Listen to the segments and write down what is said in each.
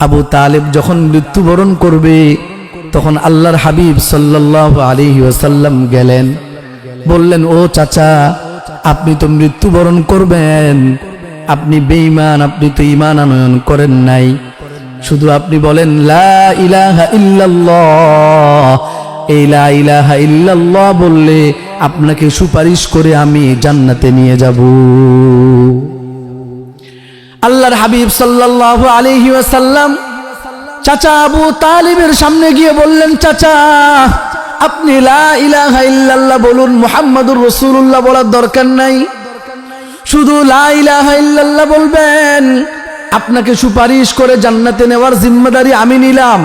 আবু তালেব যখন মৃত্যুবরণ করবে তখন আল্লাহর হাবিব সাল্লাল্লাহু আলাইহি ওয়াসাল্লাম গেলেন, বললেন, ও চাচা, আপনি তো মৃত্যুবরণ করবেন, আপনি বেঈমান, আপনি তো ঈমান আনয়ন করেন নাই, শুধু আপনি বলেন লা ইলাহা ইল্লাল্লাহ। এই লা ইলাহা ইল্লাল্লাহ বললে আপনাকে সুপারিশ করে আমি জান্নাতে নিয়ে যাব। আল্লাহর হাবিব সাল্লাল্লাহু আলাইহি ওয়াসাল্লাম চাচা আবু তালিবের সামনে গিয়ে বললেন, চাচা, আপনি লা ইলাহা ইল্লাল্লাহ বলুন, মুহাম্মাদুর রাসূলুল্লাহ বলার দরকার নাই, শুধু লা ইলাহা ইল্লাল্লাহ বলবেন, আপনাকে সুপারিশ করে জান্নাতে নেওয়ার জিম্মাদারি আমি নিলাম।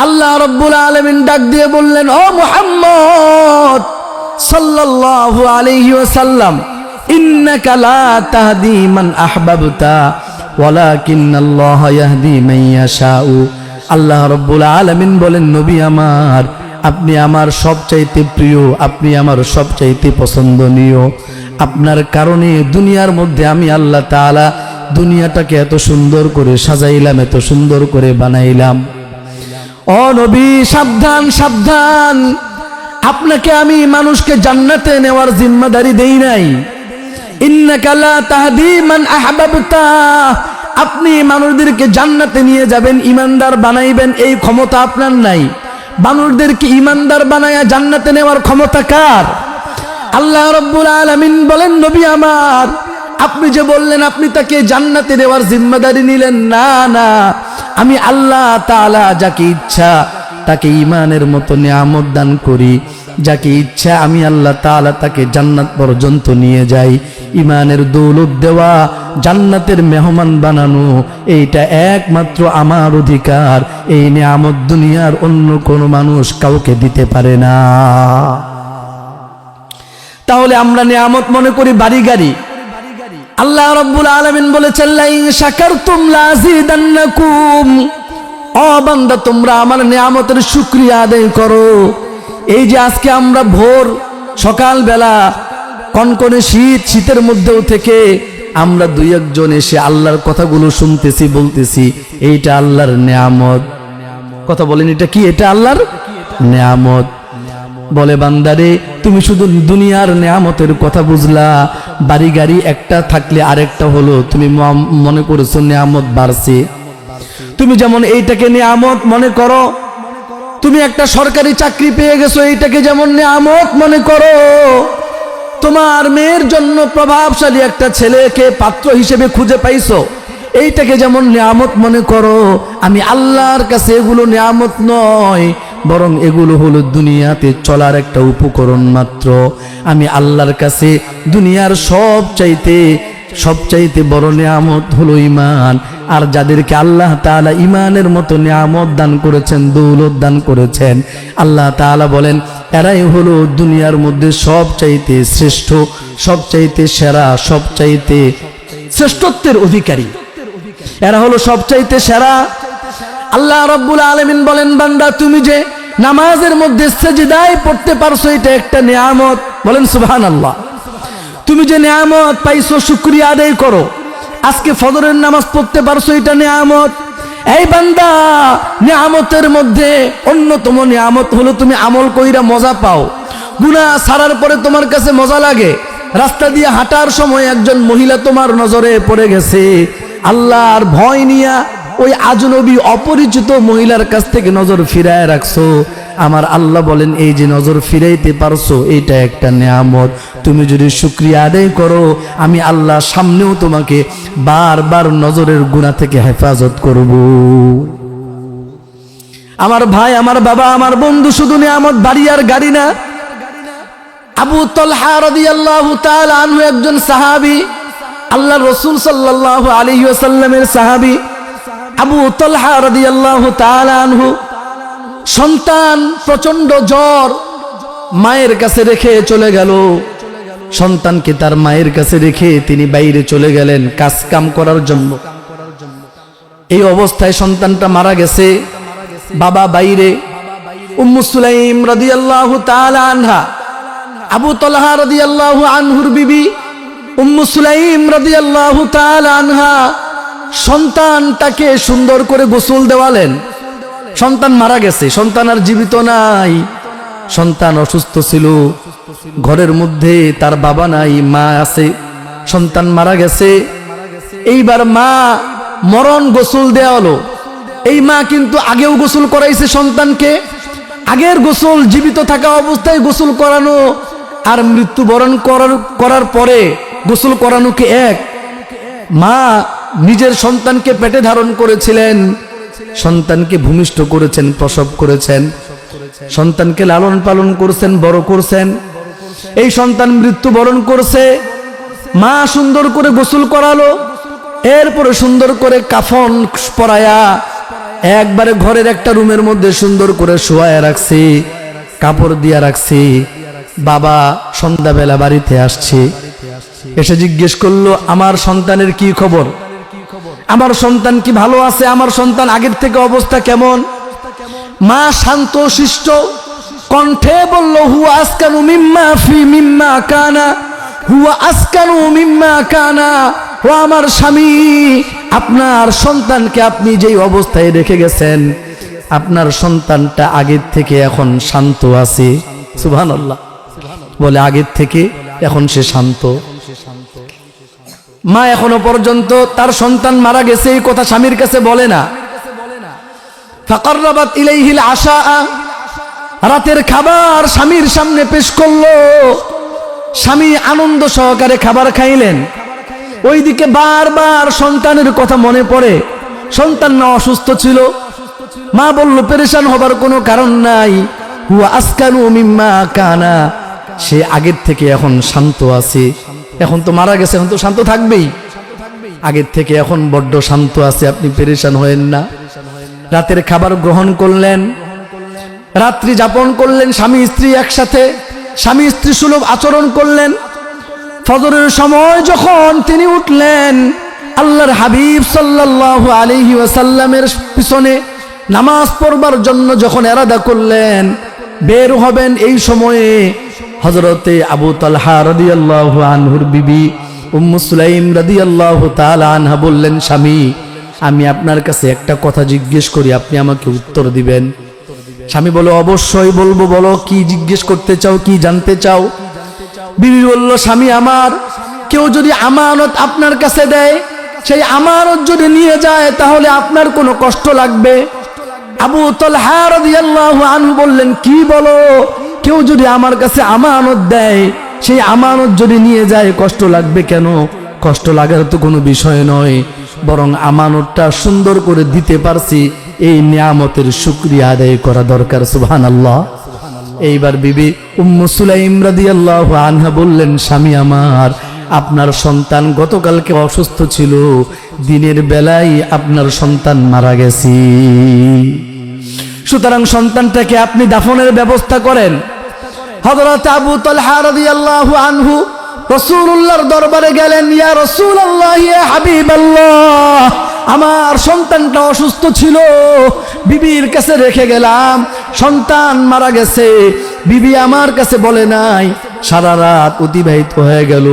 আল্লাহ রাব্বুল আলামিন ডাক দিয়ে বললেন, ও মুহাম্মদ সাল্লাল্লাহু আলাইহি ওয়াসাল্লাম, ইন্নাকা লা তাহদি মান আহবাবতা ওয়ালাকিন্নাল্লাহা ইয়াহদি মান ইয়াশাউ। আল্লাহ রাব্বুল আলামিন বলেন, নবী আমার, আপনি আমার সবচাইতে প্রিয়, আপনি আমার সবচাইতে পছন্দনীয়, আপনার কারণে দুনিয়ার মধ্যে আমি আল্লাহ তাআলা দুনিয়াটাকে এত সুন্দর করে সাজাইলাম, এত সুন্দর করে বানাইলাম। ও নবী, সাবধান সাবধান, আপনাকে আমি মানুষকে জান্নাতে নেওয়ার জিম্মাদারি দেই নাই। ইন্নাকা লা তাহদি মান আহবাবতা, আপনি মানুষদেরকে জান্নাতে নিয়ে যাবেন, ঈমানদার বানাইবেন, এই ক্ষমতা আপনার নাই। মানুষদেরকে ঈমানদার বানায়া জান্নাতে নেওয়ার ক্ষমতা কার? আল্লাহ রাব্বুল আলামিন বলেন, নবী আমার, আপনি যে বললেন আপনি তাকে জান্নাতে নেওয়ার জিম্মাদারি নিলেন, না না, আমি আল্লাহ তাআলা যাকে ইচ্ছা তাকে ঈমানের মতো নিয়ামত দান করি, যাকে ইচ্ছা আমি আল্লাহ তাআলা তাকে জান্নাত পর্যন্ত নিয়ে যাই। ঈমানের দৌলত দেওয়া, জান্নাতের মেহমান বানানো, এইটা একমাত্র আমার অধিকার। এই নিয়ামত দুনিয়ার অন্য কোনো মানুষ কাউকে দিতে পারে না। তাহলে আমরা নিয়ামত মনে করি বাড়ি গাড়ি। আল্লাহ রাব্বুল আলামিন বলেছেন, লা ইন শাকারতুম লাযিদান্নাকুম। ও বান্দা, তোমরা আমার নিয়ামতের শুকরিয়া আদায় করো। এই যে আজকে আমরা ভোর সকালবেলা কনকনে শীতের মধ্যেও থেকে আমরা দুই একজন এসে আল্লাহর কথাগুলো শুনতেছি, বলতেছি, এইটা আল্লাহর নিয়ামত। কথা বলেন, এটা কি? এটা আল্লাহর নিয়ামত। বলে, বান্দারে, তুমি শুধু দুনিয়ার নিয়ামতের কথা বুঝলা, বাড়ি গাড়ি একটা থাকলে আরেকটা হলো তুমি মনে করেছো নিয়ামত বাড়ছে। তুমি যেমন এইটাকে নিয়ামত মনে করো, তুমি একটা সরকারি চাকরি পেয়ে গেছো, এইটাকে যেমন নিয়ামত মনে করো, তোমার মেয়ের জন্য প্রভাবশালী একটা ছেলেকে পাত্র হিসেবে খুঁজে পাইছো, এইটাকে যেমন নিয়ামত মনে করো, আমি আল্লাহর কাছে এগুলো নিয়ামত নয়, বরং এগুলো হলো দুনিয়াতে চলার একটা উপকরণ মাত্র। আমি আল্লাহর কাছে দুনিয়ার সবচাইতে বড় নিয়ামত হলো ঈমান। আর যাদেরকে আল্লাহ তাআলা ঈমানের মতো নিয়ামত দান করেছেন, দৌলত দান করেছেন, আল্লাহ তাআলা বলেন, এরাই হলো দুনিয়ার মধ্যে সবচাইতে শ্রেষ্ঠ, সবচাইতে সেরা, সবচাইতে শ্রেষ্ঠত্বের অধিকারী, এরা হলো সবচাইতে সেরা। আল্লাহ রাব্বুল আলামিন বলেন, বান্দা, তুমি যে নামাজের মধ্যে সিজদায় পড়তে পারছো, এটা একটা নিয়ামত। বলেন সুবহানাল্লাহ। তুমি যে নিয়ামত পাইছো, শুকরিয়া আদায় করো। আজকে ফজরের নামাজ পড়তে পারছো, এটা নিয়ামত। এই বান্দা, নিয়ামতের মধ্যে অন্যতম নিয়ামত হলো তুমি আমল কইরা মজা পাও। গুনাহ ছাড়ার পরে তোমার কাছে মজা লাগে। রাস্তা দিয়ে হাঁটার সময় একজন মহিলা তোমার নজরে পড়ে গেছে, আল্লাহর ভয় নিয়া ওই আজনবী অপরিচিত মহিলার কাছ থেকে নজর ফিরায় রাখছো। আমার আল্লাহ বলেন, এই যে নজর ফিরাইতে পারছো, এটা একটা নিয়ামত। তুমি যদি শুকরিয়া আদায় করো, আমি আল্লাহ সামনেও তোমাকে বারবার নজরের গুনাহ থেকে হেফাজত করব। আমার ভাই, আমার বাবা, আমার বন্ধু, শুধু নিয়ামত বাড়ি আর গাড়ি না। আবু তালহা রাদিয়াল্লাহু তাআলা আনহু একজন সাহাবী, আল্লাহর রাসূল সাল্লাল্লাহু আলাইহি ওয়াসাল্লামের সাহাবী। আবু তালহা রাদিয়াল্লাহু তাআলা আনহু সন্তান প্রচন্ড জ্বর, মায়ের কাছে রেখে চলে গেল। সন্তানকে তার মায়ের কাছে রেখে তিনি বাইরে চলে গেলেন কাজ কাম করার জন্য। এই অবস্থায় সন্তানটা মারা গেছে, বাবা বাইরে। উম্মু সুলাইম রাদিয়াল্লাহু তাআলা আনহা, আবু তালহা রাদিয়াল্লাহু আনহুর বিবি উম্মু সুলাইম রাদিয়াল্লাহু তাআলা আনহা সন্তানটাকে সুন্দর করে গোসল দেওয়ালেন। সন্তান মারা গেছে, সন্তান আর জীবিত নাই। সন্তান অসুস্থ ছিল, ঘরের মধ্যে তার বাবা নাই, মা আছে। সন্তান মারা গেছে, এইবার মা মরণ গোসল দেওয়া হলো। এই মা কিন্তু আগেও গোসল করাইছে সন্তানকে। আগের গোসল জীবিত থাকা অবস্থায় গোসল করানো আর মৃত্যুবরণ করার পরে গোসল করানো কি এক? মা নিজের সন্তানকে পেটে ধারণ করেছিলেন, সন্তানকে ভূমিষ্ঠ করেছেন, প্রসব করেছেন, সন্তানকে লালন পালন করছেন, বড় করছেন। এই সন্তান মৃত্যুবরণ করছে, মা সুন্দর করে গোসল করালো, এরপরে সুন্দর করে কাফন পরায়া একবারে ঘরের একটা রুমের মধ্যে সুন্দর করে শোয়ায় রাখছি, কাপড় দিয়া রাখছি। বাবা সন্ধ্যাবেলা বাড়িতে আসছে, এসে জিজ্ঞেস করলো আমার সন্তানের কি খবর, আমার সন্তান কি ভালো আছে, আমার সন্তান আগের থেকে অবস্থা কেমন? মা শান্ত শিষ্ট কণ্ঠে বলল, হুয়া আসকানু মিম্মা ফি মিম্মা কানা, হুয়া আসকানু মিম্মা কানা। ও আমার স্বামী, আপনার সন্তানকে আপনি যেই অবস্থায় রেখে গেছেন, আপনার সন্তানটা আগের থেকে এখন শান্ত আছে। সুবহানাল্লাহ বলে, আগের থেকে এখন সে শান্ত। মা এখনো পর্যন্ত তার সন্তান মারা গেছে এই কথা স্বামীর কাছে বলে না। ফাকাররাবাত ইলাইহিল আশা, রাতের খাবার স্বামীর সামনে পেশ করলো। স্বামী আনন্দ সহকারে খাবার খাইলেন। ওইদিকে বারবার সন্তানের কথা মনে পড়ে। সন্তান না অসুস্থ ছিল। মা বলল, পেরেশান হবার কোনো কারণ নাই, হুয়া আসকানু মিম্মা কানা, সে আগের থেকে এখন শান্ত আছে। এখন তো মারা গেছে, এখন তো শান্ত থাকবেই, আগের থেকে এখন বড্ড শান্ত আছে, আপনি পেরেশান হয়েন না। রাতের খাবার গ্রহণ করলেন, রাত্রি যাপন করলেন স্বামী স্ত্রী একসাথে, স্বামী স্ত্রী সুলভ আচরণ করলেন। ফজরের সময় যখন তিনি উঠলেন, আল্লাহর হাবিব সাল্লাল্লাহু আলাইহি ওয়াসাল্লামের পিছনে নামাজ পড়বার জন্য যখন এরাদা করলেন, বের হবেন, এই সময়ে হযরতে আবু তালহা রাদিয়াল্লাহু আনহুর বিবি উম্মু সুলাইম রাদিয়াল্লাহু তাআলা আনহা বললেন, স্বামী আমি আপনার কাছে একটা কথা জিজ্ঞেস করি, আপনি আমাকে উত্তর দিবেন। স্বামী বলে, অবশ্যই বলবো, বলো কি জিজ্ঞেস করতে চাও, কি জানতে চাও? বিবি বলল, স্বামী আমার, কেউ যদি আমানত আপনার কাছে দেয়, সেই আমানত যদি নিয়ে যায় তাহলে আপনার কোনো কষ্ট লাগবে? আবু তালহা রাদিয়াল্লাহু আনহু বললেন, কি বলো? কেউ যদি আমার কাছে আমানত দেয়, সেই আমানত যদি নিয়ে যায় কষ্ট লাগবে কেন? কষ্ট লাগার তো কোনো বিষয় নয়, বরং আমানতটা সুন্দর করে দিতে পারছি, এই নিয়ামতের শুকরিয়া আদায় করা দরকার। সুবহানাল্লাহ। এইবার বিবি উম্মু সুলাইম রাদিয়াল্লাহু আনহা বললেন, স্বামী আমার, আপনার সন্তান গতকালকে অসুস্থ ছিল, দিনের বেলায় আপনার সন্তান মারা গেছে, সুতরাং সন্তানটাকে আপনি দাফনের ব্যবস্থা করেন। হযরত আবু তালহা রাদিয়াল্লাহু আনহু রাসূলুল্লাহর দরবারে গেলেন, ইয়া রাসূলুল্লাহ, ইয়া হাবিবাল্লাহ, আমার সন্তানটা অসুস্থ ছিল, বিবির কাছে রেখে গেলাম, সন্তান মারা গেছে, বিবি আমার কাছে বলে নাই, সারা রাত অতিবাহিত হয়ে গেল,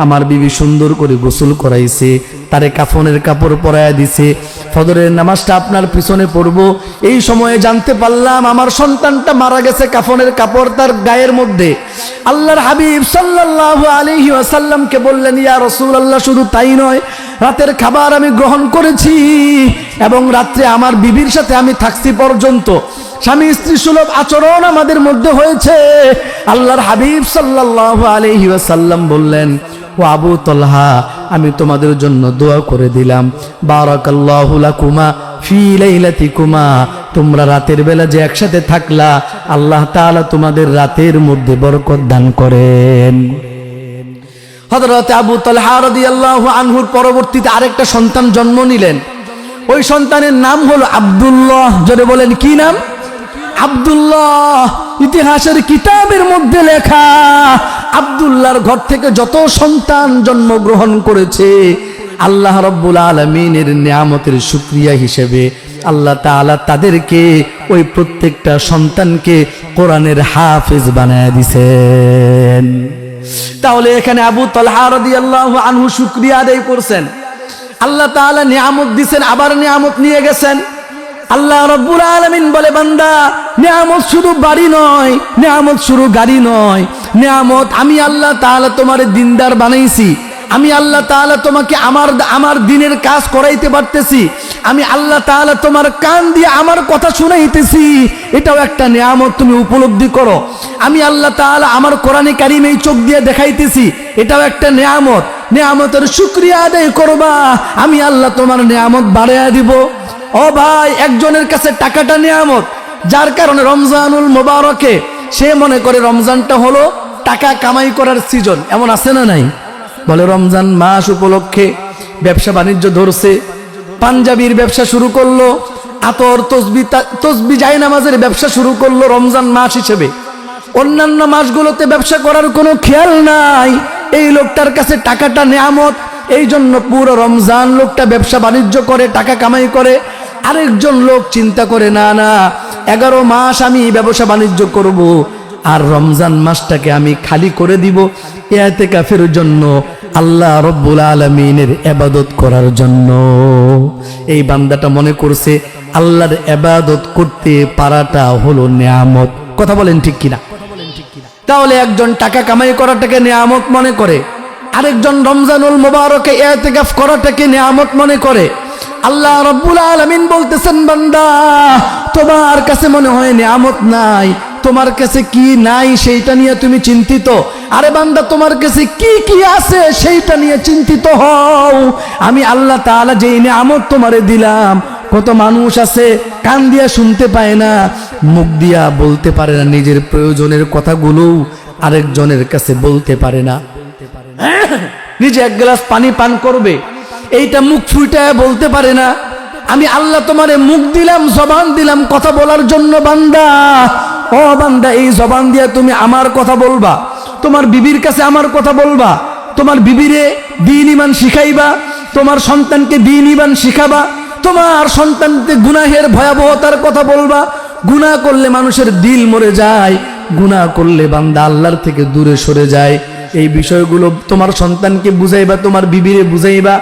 আমার বিবি সুন্দর করে গোসল করাইছে, তারে কাফনের কাপড় পরায়া দিছে, ফজরের নামাজটা আপনার পিছনে পড়ব, এই সময়ে জানতে পারলাম আমার সন্তানটা মারা গেছে, কাফনের কাপড় তার গায়ের মধ্যে। আল্লাহর হাবিব সাল্লাল্লাহু আলাইহি ওয়াসাল্লামকে বললেন, ইয়া রাসূলুল্লাহ, শুধু তাই নয়, রাতের খাবার আমি গ্রহণ করেছি এবং রাত্রে আমার বিবির সাথে আমি থাকছি পর্যন্ত, স্বামী স্ত্রী সুলভ আচরণ আমাদের মধ্যে হয়েছে। আল্লাহর হাবিব সাল্লাল্লাহু আলাইহি ওয়াসাল্লাম বললেন, ও আবু তালহা, আমি তোমাদের জন্য দোয়া করে দিলাম, বারাকাল্লাহু লাকুমা ফি লাইলাতিকুমা, তোমরা রাতের বেলা যে একসাথে থাকলা, আল্লাহ তাআলা তোমাদের রাতের মধ্যে বরকত দান করেন। হযরত আবু তালহা রাদিয়াল্লাহু আনহুর পরবর্তীতে আরেকটা সন্তান জন্ম নিলেন। ওই সন্তানের নাম হলো আব্দুল্লাহ। জোরে বলেন, কি নাম? আব্দুল্লাহ। ইতিহাসের কিতাবের মধ্যে লেখা, আব্দুল্লাহর ঘর থেকে যত সন্তান জন্মগ্রহণ করেছে, আল্লাহ রাব্বুল আলামিনের নিয়ামতের শুকরিয়া হিসেবে আল্লাহ তাআলা তাদেরকে, ওই প্রত্যেকটা সন্তানকে কোরআনের হাফেজ বানায় দিয়েছেন। তাহলে এখানে আবু তালহা রাদিয়াল্লাহু আনহু শুকরিয়া আদায় করছেন। আল্লাহ তাআলা নিয়ামত দিয়েছেন, আবার নিয়ামত নিয়ে গেছেন। আল্লাহ রাব্বুল আলামিন বলে, বান্দা নিয়ামত শুধু বাড়ি নয়, নিয়ামত শুধু গাড়ি নয়, নিয়ামত আমি আল্লাহ তাআলা তোমার দিনদার বানাইছি। আমি আল্লাহ তাআলা তোমাকে আমার দিনের কাজ করাইতে পারতেছি। আমি আল্লাহ তাআলা তোমার কান দিয়ে আমার কথা শুনাইতেছি, এটাও একটা নিয়ামত, তুমি উপলব্ধি করো। আমি আল্লাহ তাআলা আমার কোরআনে কারিম এই চোখ দিয়ে দেখাইতেছি, এটাও একটা নিয়ামত। নিয়ামতের শুকরিয়া আদায় করবা, আমি আল্লাহ তোমার নিয়ামত বাড়াইয়া দিব। ও ভাই, একজনের কাছে টাকাটা নিয়ামত, যার কারণে রমজানুল মোবারকে সে মনে করে রমজানটা হলো টাকা কামাই করার সিজন। এমন আছে না নাই? বলে রমজান মাস উপলক্ষে ব্যবসা বাণিজ্য ধরছে, পাঞ্জাবির ব্যবসা শুরু করলো, আতর তসবি জায়নামাজের ব্যবসা শুরু করলো রমজান মাস হিসেবে। অন্যান্য মাসগুলোতে ব্যবসা করার কোনো খেয়াল নাই। এই লোকটার কাছে টাকাটা নিয়ামত, এই জন্য পুরো রমজান লোকটা ব্যবসা বাণিজ্য করে, টাকা কামাই করে। আরেকজন লোক চিন্তা করে, না না 11 মাস আমি ব্যবসা বাণিজ্য করব, আর রমজান মাসটাকে আমি খালি করে দিব ইতিকাফের জন্য, আল্লাহ রব্বুল আলামিনের ইবাদত করার জন্য। এই বান্দাটা মনে করছে আল্লাহর ইবাদত করতে পারাটা হলো নিয়ামত। কথা বলেন ঠিক কিনা? তাহলে একজন টাকা কামাই করাটাকে নিয়ামত মনে করে, আরেকজন রমজানুল মুবারকে ইতিকাফ করাটাকে নিয়ামত মনে করে। আল্লাহ রাব্বুল আলামিন বলতেছেন, বান্দা তোমার কাছে মনে হয় নিয়ামত নাই, তোমার কাছে কি নাই সেইটা নিয়ে তুমি চিন্তিত। আরে বান্দা, তোমার কাছে কি কি আছে সেইটা নিয়ে চিন্তিত হও। আমি আল্লাহ তাআলা যেই নিয়ামত তোমারে দিলাম, কত মানুষ আছে কান দিয়া শুনতে পায় না, মুখ দিয়া বলতে পারে না, নিজের প্রয়োজনের কথাগুলো আরেকজনের কাছে বলতে পারে না। নিজে এক গ্লাস পানি পান করবে, এইটা মুখ ফুটায় বলতে পারে না। আমি আল্লাহ তোমারে মুখ দিলাম, জবান দিলাম কথা বলার জন্য। বান্দা, ও বান্দা, এই জবান দিয়া তুমি আমার কথা বলবা, তোমার বিবির কাছে আমার কথা বলবা, তোমার বিবিরে দ্বীন ঈমান শিখাইবা, তোমার সন্তানকে দ্বীন ঈমান শিখাবা, তোমার সন্তানকে গুনাহের ভয়াবহতার কথা বলবা। গুনাহ করলে মানুষের দিল মরে যায়, গুনাহ করলে বান্দা আল্লাহর থেকে দূরে সরে যায়। এই বিষয়গুলো তোমার সন্তানকে বুঝাইবা, তোমার বিবিরে বুঝাইবা।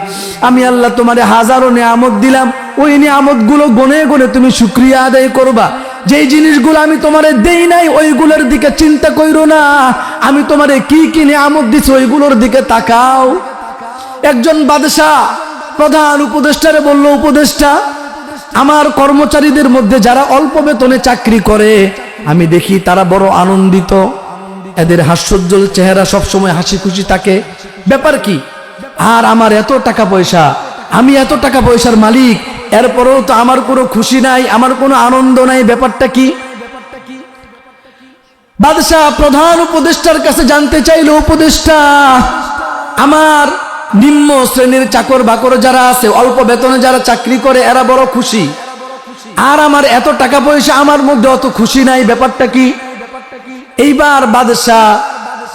আমি আল্লাহ তোমারে হাজারো নিয়ামত দিলাম, ওই নিয়ামতগুলো গনে গনে তুমি শুকরিয়া আদায় করবা। যেই জিনিসগুলো আমি তোমারে দেই নাই ওইগুলোর দিকে চিন্তা কইরো না, আমি তোমারে কি কি নিয়ামত দিছি ওইগুলোর দিকে তাকাও। একজন বাদশাহ প্রধান উপদেষ্টারে বলল, উপদেষ্টা, আমার কর্মচারীদের মধ্যে যারা অল্প বেতনে চাকরি করে আমি দেখি তারা বড় আনন্দিত, এদের হাস্যোজ্জ্বল চেহারা, সবসময় হাসি খুশি থাকে, ব্যাপার কি? আর আমার এত টাকা পয়সা, আমি এত টাকা পয়সার মালিক, এরপরেও তো আমার কোনো খুশি নাই, আমার কোনো আনন্দ নাই, ব্যাপারটা কি? বাদশাহ প্রধান উপদেষ্টার কাছে জানতে চাইল, উপদেষ্টা, আমার নিম্ন শ্রেণীর চাকর বাকর যারা আছে, অল্প বেতনে যারা চাকরি করে, এরা বড় খুশি, আর আমার এত টাকা পয়সা, আমার মধ্যে অত খুশি নাই, ব্যাপারটা কি? এইবার বাদশাহ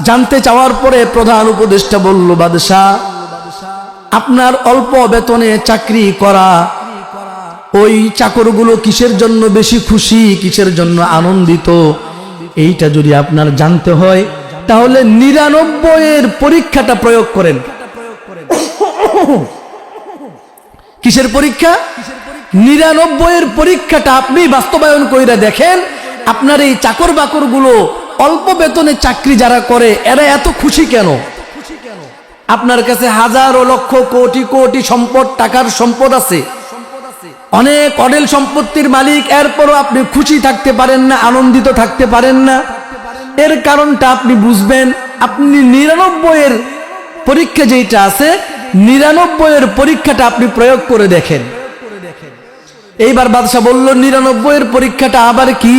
জানতে চাওয়ার পরে প্রধান উপদেষ্টা বলল, বাদশাহ, আপনার অল্প বেতনে চাকরি করা ওই চাকরগুলো কিসের জন্য বেশি খুশি, কিসের জন্য আনন্দিত, এইটা যদি আপনার জানতে হয় তাহলে 99-এর পরীক্ষাটা প্রয়োগ করেন। কিসের পরীক্ষা? 99-এর পরীক্ষাটা আপনি বাস্তবায়ন কইরা দেখেন, আপনার এই চাকর বাকর গুলো অল্প বেতনে চাকরি যারা করে এরা এত খুশি কেন? আপনার কাছে হাজারো লক্ষ কোটি কোটি সম্পদ, টাকার সম্পদ আছে, অনেক অঢেল সম্পত্তির মালিক, এরপরও আপনি খুশি থাকতে পারেন না, আনন্দিত থাকতে পারেন না। এর কারণটা আপনি বুঝবেন, আপনি 99-এর পরীক্ষা যেটা আছে, 99-এর পরীক্ষাটা আপনি প্রয়োগ করে দেখেন। এইবার বাদশা বলল, 99-এর পরীক্ষাটা আবার কি?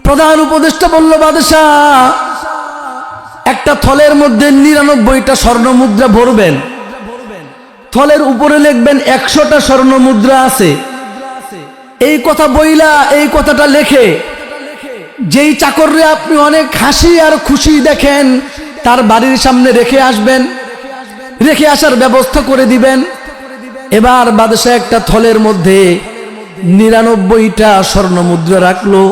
প্রধান উপদেষ্টা বলল, বাদশা, একটা থলের মধ্যে 99টা স্বর্ণ মুদ্রা ভরবেন, থলের উপরে লিখবেন 100টা স্বর্ণ মুদ্রা আছে। এই কথা বইলা এই কথাটা লেখে যেই চাকররে আপনি অনেক হাসি আর খুশি দেখেন, তার বাড়ির সামনে রেখে আসবেন, রেখে আসার ব্যবস্থা করে দিবেন। এবার বাদশাহ একটা থলের মধ্যে 99টা স্বর্ণ মুদ্রা রাখলো,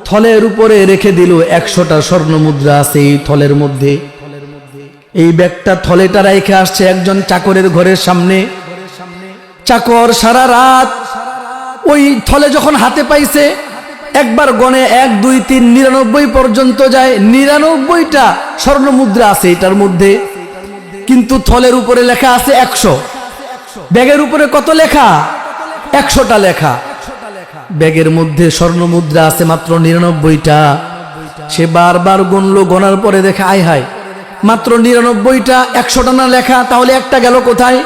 থলের উপরে রেখে দিল 100টা স্বর্ণ মুদ্রা আছে এই থলের মধ্যে। এই ব্যাগটা থলেটা রেখে আসছে একজন চাকরের ঘরের সামনে। চাকর সারা রাত ওই থলে যখন হাতে পাইছে, একবার গনে 1 2 3 99 পর্যন্ত যায়। 99টা স্বর্ণ মুদ্রা আছে এটার মধ্যে, কিন্তু থলের উপরে লেখা আছে 100। ব্যাগের উপরে কত লেখা? 100টা লেখা। ব্যাগের মধ্যে স্বর্ণ মুদ্রা আছে মাত্র 99টা। সে বারবার গুনলো, গোনার পরে দেখে আয় হায়, মাত্র 99টা, 100টা না লেখা, তাহলে একটা গেল কোথায়?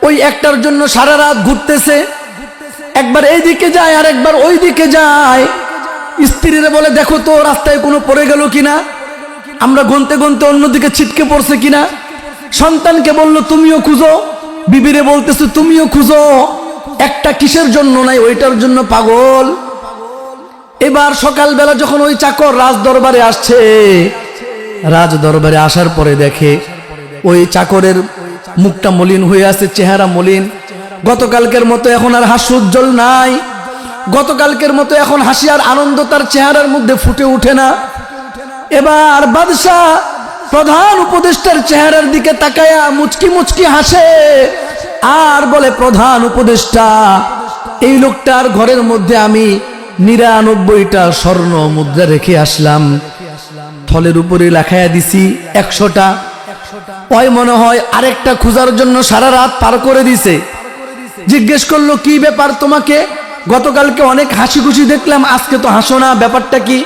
ওই একটার জন্য সারা রাত ঘুরতেছে, একবার এইদিকে যায় আর একবার ওই দিকে যায়। স্ত্রীরা বলে দেখো তো রাস্তায় কোনো পড়ে গেল কিনা, আমরা গুনতে গুনতে অন্যদিকে ছিটকে পড়ছে কিনা। সন্তানকে বলল তুমিও খুঁজো, বিবিরে বলতেছে তুমিও খুঁজো, একটা কিসের জন্য নাই ওইটার জন্য পাগল। এবার সকালবেলা যখন ওই চাকর রাজ দরবারে আসছে, রাজ দরবারে আসার পরে দেখে ওই চাকরের মুখটা মলিন হয়ে আছে, চেহারা মলিন। গতকালকের মতো এখন আর হাস্য উজ্জ্বল নাই, গতকালকের মতো এখন হাসি আর আনন্দ তার চেহারার মধ্যে ফুটে ওঠে না। এবার বাদশাহ প্রধান উপদেষ্টার চেহারার দিকে তাকায়া মুচকি মুচকি হাসে আর বলে, প্রধান উপদেষ্টা, এই লোকটার ঘরের মধ্যে আমি 99টা স্বর্ণ মুদ্রা রেখে আসলাম, থলের উপরে লেখায়া দিছি 100টা। ওই মনে হয় আরেকটা খোঁজার জন্য সারা রাত পার করে দিছে। জিজ্ঞেস করলো কি ব্যাপার তোমাকে, গতকালকে অনেক হাসি খুশি দেখলাম, আজকে তো হাসো না, ব্যাপারটা কি?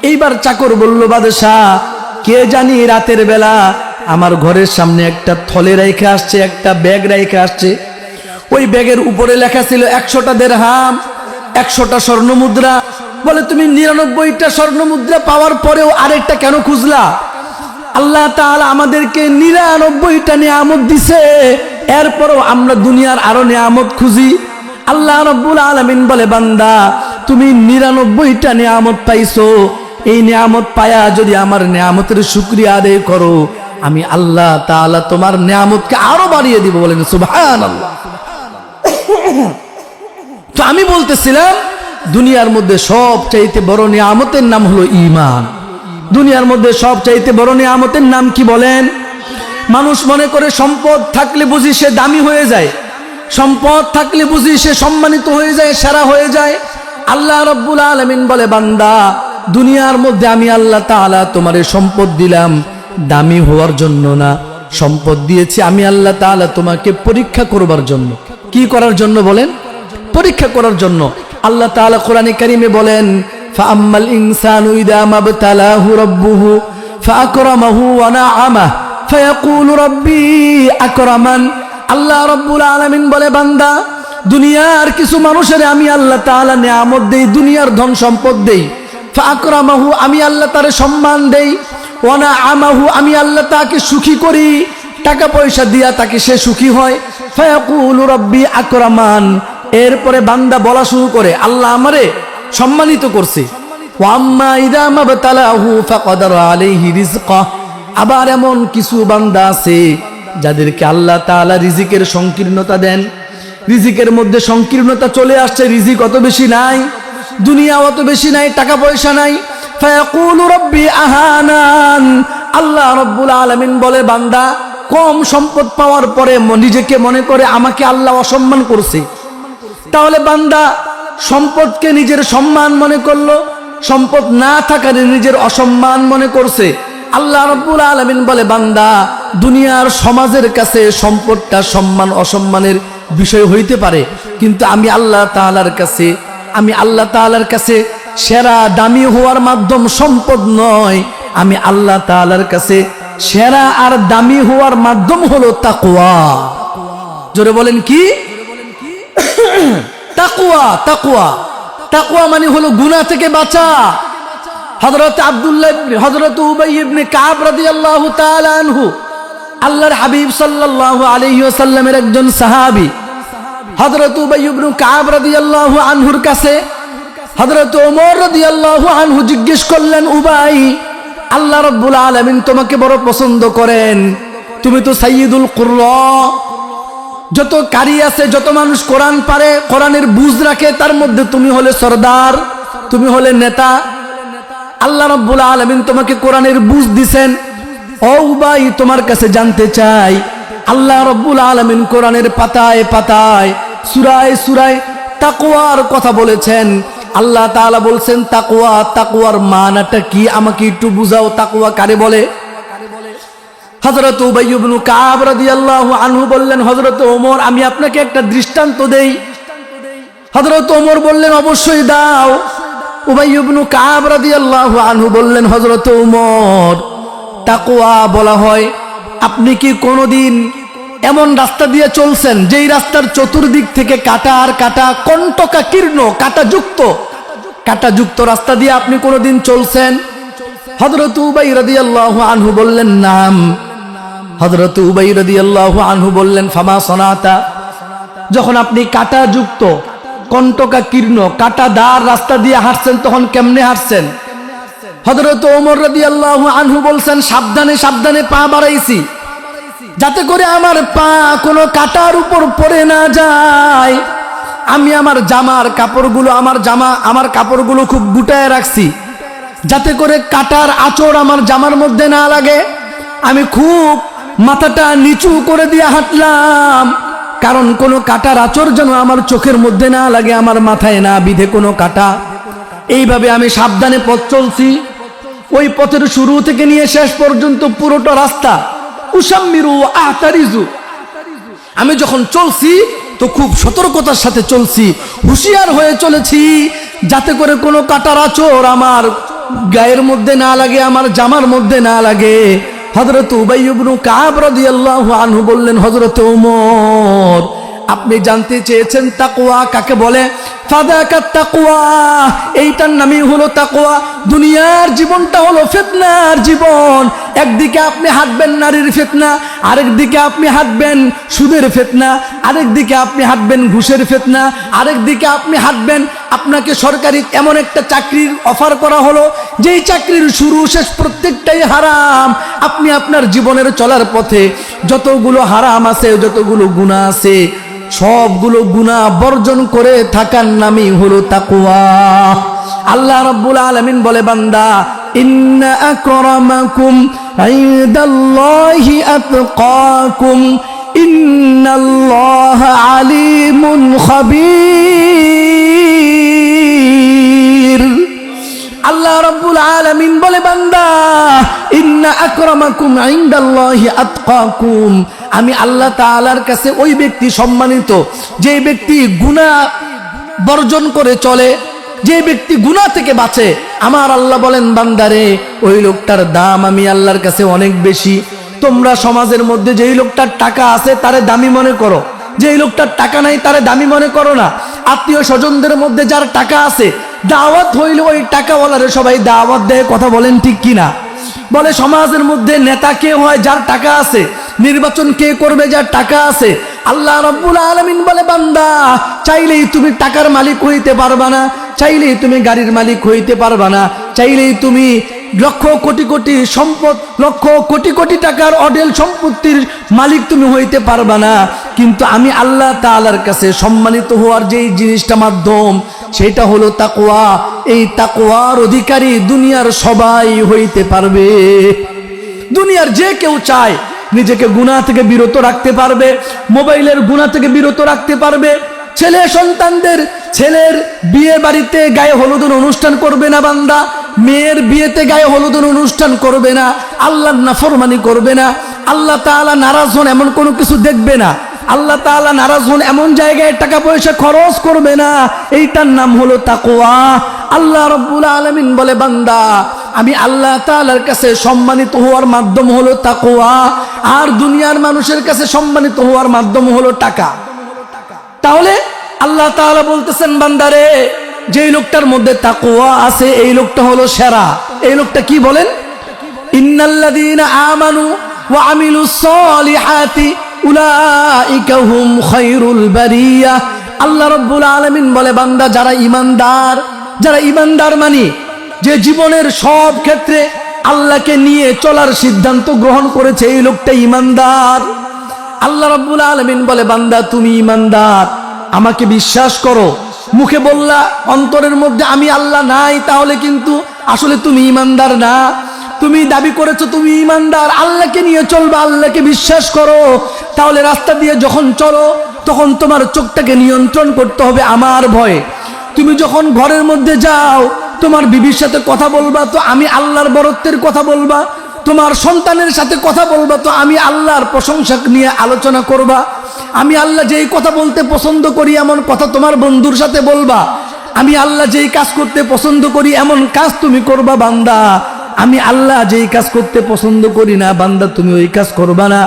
এইবার চাকর বলল, বাদশাহ কে জানি রাতের বেলা আমার ঘরের সামনে একটা থলে রেখে আসছে, একটা ব্যাগ রেখে আসছে। ওই ব্যাগের উপরে লেখা ছিল 100টা দিরহাম, 100টা স্বর্ণ মুদ্রা। বলে তুমি 99টা স্বর্ণ মুদ্রা পাওয়ার পরেও আরেকটা কেন খুঁজলা? আল্লাহ তাআলা আমাদেরকে 99টা নিয়ামত দিছে, এরপরও আমরা দুনিয়ার আরো নিয়ামত খুঁজি। আল্লাহ রাব্বুল আলামিন বলে, বান্দা তুমি 99টা নিয়ামত পাইছো, এই নিয়ামত পায়া যদি আমার নিয়ামতের শুকরিয়া আদায় করো, আমি আল্লাহ তাআলা তোমার নিয়ামতকে আরো বাড়িয়ে দিব। বলেন সুবহানাল্লাহ। তো আমি বলতেছিলাম দুনিয়ার মধ্যে সবচাইতে বড় নিয়ামতের নাম হলো ঈমান। দুনিয়ার মধ্যে সবচাইতে বড় নিয়ামতের নাম কি বলেন? মানুষ মনে করে সম্পদ থাকলে বুঝি সে দামি হয়ে যায়, সম্পদ থাকলে বুঝি সে সম্মানিত হয়ে যায়, সেরা হয়ে যায়। আল্লাহ রাব্বুল আলামিন বলে, বান্দা দুনিয়ার মধ্যে আমি আল্লাহ তাআলা তোমারে সম্পদ দিলাম দামি হওয়ার জন্য না, সম্পদ দিয়েছি আমি আল্লাহ তাআলা তোমাকে পরীক্ষা করবার জন্য। কি করার জন্য বলেন? পরীক্ষা করার জন্য। আল্লাহ তাআলা কোরআনে কারীমে বলেন, ফাআম্মাল ইনসানু ইযা মাবতালাহু রাব্বুহু ফাআকরামাহু ওয়া নাআমাহু ফায়াকুলু রাব্বি আকরামান। আল্লাহ রাব্বুল আলামিন বলে, বান্দা দুনিয়ার কিছু মানুষের আমি আল্লাহ তাআলা নিয়ামত দেই, দুনিয়ার ধন সম্পদ দেই। ফাআকরামাহু আমি আল্লাহ তারে সম্মান দেই, ওয়া নাআমাহু আমি আল্লাহ তাকে সুখী করি, টাকা পয়সা দিয়া তাকে সে সুখী হয়। ফায়াকুলু রাব্বি আকরামান। এরপরে বান্দা বলা শুরু করে, আল্লাহ আমারে সম্মানিত করছে। ওয়া আম্মা ইযা মাবতালাহু ফাকাদারা আলাইহি রিজকা। আবার এমন কিছু বান্দা আছে যাদেরকে আল্লাহ তাআলা রিজিকের সংকীর্ণতা দেন, রিজিকের মধ্যে সংকীর্ণতা চলে আসছে, রিজিক অত বেশি নাই, দুনিয়া অত বেশি নাই, টাকা পয়সা নাই। ফায়াকুলু রাব্বি আহানান। আল্লাহ রাব্বুল আলামিন বলে, বান্দা কম সম্পদ পাওয়ার পরে নিজেকে মনে করে আমাকে আল্লাহ অসম্মান করছে। তাহলে বান্দা সম্পদকে নিজের সম্মান মনে করলো, সম্পদ না থাকারে নিজের অসম্মান মনে করছে। আল্লাহ রাব্বুল আলামিন বলে, বান্দা দুনিয়ার সমাজের কাছে সম্পদটা সম্মান অসম্মানের বিষয় হইতে পারে, কিন্তু আমি আল্লাহ তাআলার কাছে সেরা দামি হওয়ার মাধ্যম সম্পদ নয়, আমি আল্লাহ তাআলার কাছে সেরা আর দামি হওয়ার মাধ্যম হলো তাকওয়া। জোরে বলেন কি? তাকওয়া। তাকওয়া তাকওয়া মানে হলো গুনাহ থেকে বাঁচা। হযরত উবাই ইবনে কাব রাদিয়াল্লাহু তাআলা আনহু, আল্লাহর হাবিব সাল্লাল্লাহু আলাইহি ওয়াসাল্লামের একজন সাহাবী। হযরত উবাই ইবনে কাব রাদিয়াল্লাহু আনহুর কাছে হযরত ওমর রাদিয়াল্লাহু আনহু জিজ্ঞেস করলেন, উবাই, আল্লাহ রাব্বুল আলামিন তোমাকে বড় পছন্দ করেন, তুমি তো সাইয়্যিদুল কুররা, যত কারি আছে, যত মানুষ কোরআন পারে, কোরআনের বুঝ রাখে, তার মধ্যে তুমি হলে সরদার, তুমি হলে নেতা। আল্লাহ রাব্বুল আলামিন তোমাকে কোরআনের বুঝ দিবেন, ও উবাই, তোমার কাছে জানতে চাই, আল্লাহ রাব্বুল আলামিন কোরআনের পাতায় পাতায় সূরায় সূরায় তাকওয়ার কথা বলেছেন। আল্লাহ তাআলা বলছেন তাকওয়া, তাকওয়ার মানাটা কি আমাকে একটু বুঝাও, তাকওয়া কারে বলে? হযরত উবাই ইবনে কাব রাদিয়াল্লাহু আনহু বললেন, হযরত ওমর আমি আপনাকে একটা দৃষ্টান্ত দেই। হযরত ওমর বললেন, অবশ্যই দাও। উবাই ইবনে কাব রাদিয়াল্লাহু আনহু বললেন, হযরত ওমর, তাকওয়া বলা হয়, আপনি কি কোনোদিন এমন রাস্তা দিয়ে চলছেন যেই রাস্তার চতুর্দিক থেকে কাটা আর কাটা, কণ্টকা কীর্ণ কাটাযুক্ত রাস্তা দিয়ে আপনি কোনোদিন চলছেন? হযরত উবাই রাদিয়াল্লাহু আনহু বললেন, নাম। হযরত উবাই রাদিয়াল্লাহু আনহু বললেন, ফামা সনাতা, যখন আপনি কাটাযুক্ত কণ্টকা কীর্ণ কাটাদার রাস্তা দিয়ে হাঁটছেন তখন কেমনে হাঁটছেন? হযরত ওমর রাদিয়াল্লাহু আনহু বলছেন, সাবধানে সাবধানে পা বাড়াইছি, যাতে করে আমার পা কোনো কাটার উপর পড়ে না যায়। আমি আমার কাপড়গুলো খুব গুটায় রাখছি, যাতে করে কাটার আঁচড় আমার জামার মধ্যে না লাগে। আমি খুব মাথাটা নিচু করে দিয়ে হাঁটলাম, কারণ কোনো কাটার আঁচড় যেন আমার চোখের মধ্যে না লাগে, আমার মাথায় না বিধে কোনো কাটা। এইভাবে আমি সাবধানে পথ চলছি। ওই পথের শুরু থেকে নিয়ে শেষ পর্যন্ত পুরোটা রাস্তা উসাম্মিরু আহতারিজু, আমি যখন চলছি তো খুব সতর্কতার সাথে চলছি, হুঁশিয়ার হয়ে চলেছি, যাতে করে কোনো কাটার আঁচড় আমার গায়ের মধ্যে না লাগে, আমার জামার মধ্যে না লাগে। হযরত উবাই ইবনে কাব রাদিয়াল্লাহু আনহু বললেন, হযরত ওমর আপনি জানতে চেয়েছেন তাকওয়া কাকে বলে? ফাদাকাত তাকওয়া, এইটার নামই হলো তাকওয়া। দুনিয়ার জীবনটা হলো ফিতনার জীবন। একদিকে আপনি হাঁটবেন নারীর ফিতনা, আরেক দিকে আপনি হাঁটবেন সুদের ফিতনা, আরেক দিকে আপনি হাঁটবেন ঘুষের ফিতনা, আরেক দিকে আপনি হাঁটবেন আপনাকে সরকারি এমন একটা চাকরির অফার করা হলো যেই চাকরির শুরু শেষ প্রত্যেকটাই হারাম। আপনি আপনার জীবনের চলার পথে যতগুলো হারাম আছে, যতগুলো গুনাহ আছে, সবগুলো গুনাহ বর্জন করে থাকার নামই হলো তাকওয়া। আল্লাহ রাব্বুল আলামিন বলে, বান্দা, ইন্না আকরামাকুম ইনদাল্লাহি আতকাকুম ইন্নাল্লাহা আলিমুন খাবীর। আল্লাহ রাব্বুল আলামিন বলে, বান্দা, ইন্না আকরামাকুম ইনদাল্লাহি আতকাকুম, আমি আল্লাহ তাআলার কাছে ওই ব্যক্তি সম্মানিত যে ব্যক্তি গুনাহ বর্জন করে চলে, যে ব্যক্তি গুনাহ থেকে বাঁচে। আমার আল্লাহ বলেন, বান্দারে, ওই লোকটার দাম আমি আল্লাহর কাছে অনেক বেশি। তোমরা সমাজের মধ্যে যেই লোকটার টাকা আছে তারে দামি মনে করো, যেই লোকটার টাকা নাই তারে দামি মনে করো না। আত্মীয় স্বজনদের মধ্যে যার টাকা আছে, দাওয়াত হইলে ওই টাকাওয়ালারে সবাই দাওয়াত দেয়, কথা বলেন ঠিক কিনা? বলে সমাজের মধ্যে নেতা কে হয়? যার টাকা আছে। নির্বাচন কে করবে? যার টাকা আছে। আল্লাহ রাব্বুল আলামিন বলে, বান্দা, চাইলেই তুমি টাকার মালিক হইতে পারবা না, চাইলেই তুমি গাড়ির মালিক হইতে পারবা না, চাইলেই তুমি লক্ষ কোটি কোটি সম্পদ, লক্ষ কোটি কোটি টাকার অঢেল সম্পত্তির মালিক তুমি হইতে পারবা না। কিন্তু আমি আল্লাহ তাআলার কাছে সম্মানিত হওয়ার যেই জিনিসটা মাধ্যম, সেটা হলো তাকওয়া। এই তাকওয়ার অধিকারী দুনিয়ার সবাই হইতে পারবে। দুনিয়ার যে কেউ চায় নিজেকে গুনাহ থেকে বিরত রাখতে পারবে, মোবাইলের গুনাহ থেকে বিরত রাখতে পারবে। ছেলে সন্তানদের, ছেলের বিয়ে বাড়িতে গায়ে হলুদের অনুষ্ঠান করবে না বান্দা, মেয়ের বিয়েতে গায়ে হলুদের অনুষ্ঠান করবে না, আল্লাহর নাফরমানি করবে না, আল্লাহ তাআলা নারাজ হন এমন কোনো কিছু দেখবে না, আল্লাহ তাআলা নারাজ হন এমন জায়গায় টাকা পয়সা খরচ করবে না। এইটার নাম হলো তাকওয়া। আল্লাহ রাব্বুল আলামিন বলে, বান্দা, আমি আল্লাহ তাআলার কাছে সম্মানিত হওয়ার মাধ্যম হলো তাকওয়া, আর দুনিয়ার মানুষের কাছে সম্মানিত হওয়ার মাধ্যম হলো টাকা। তাহলে আল্লাহ তাআলা বলতেছেন, বান্দারে, যেই লোকটার মধ্যে তাকওয়া আছে এই লোকটা হলো সেরা। এই লোকটা কি বলেন? ইন্নাল্লাযীনা আমানু ওয়া আমিলুস সালিহাতি উলাইকা হুম খায়রুল বারিয়া। আল্লাহ রাব্বুল আলামিন বলে, বান্দা, যারা ঈমানদার মানে যে জীবনের সব ক্ষেত্রে আল্লাহকে নিয়ে চলার সিদ্ধান্ত গ্রহণ করেছে, এই লোকটা ঈমানদার। আল্লাহ রাব্বুল আলামিন বলে, বান্দা, তুমি ঈমানদার, আমাকে বিশ্বাস করো। মুখে বললা, অন্তরের মধ্যে আমি আল্লাহ নাই, তাহলে কিন্তু আসলে তুমি ঈমানদার না। তুমি দাবি করেছো তুমি ইমানদার, আল্লাহকে নিয়ে চলবা, আল্লাহকে বিশ্বাস করো, তাহলে রাস্তা দিয়ে যখন চলো তখন তোমার চোখটাকে নিয়ন্ত্রণ করতে হবে আমার ভয়ে। তুমি যখন ঘরের মধ্যে যাও তোমার বিবির সাথে কথা বলবা তো আমি আল্লাহর বরত্বের কথা বলবা, তোমার সন্তানের সাথে কথা বলবা তো আমি আল্লাহর প্রশংসা নিয়ে আলোচনা করবা। আমি আল্লাহ যেই কথা বলতে পছন্দ করি এমন কথা তোমার বন্ধুর সাথে বলবা। আমি আল্লাহ যেই কাজ করতে পছন্দ করি এমন কাজ তুমি করবা বান্দা। আমি আল্লাহ যেই কাজ করতে পছন্দ করি না বান্দা তুমি ওই কাজ করবা না।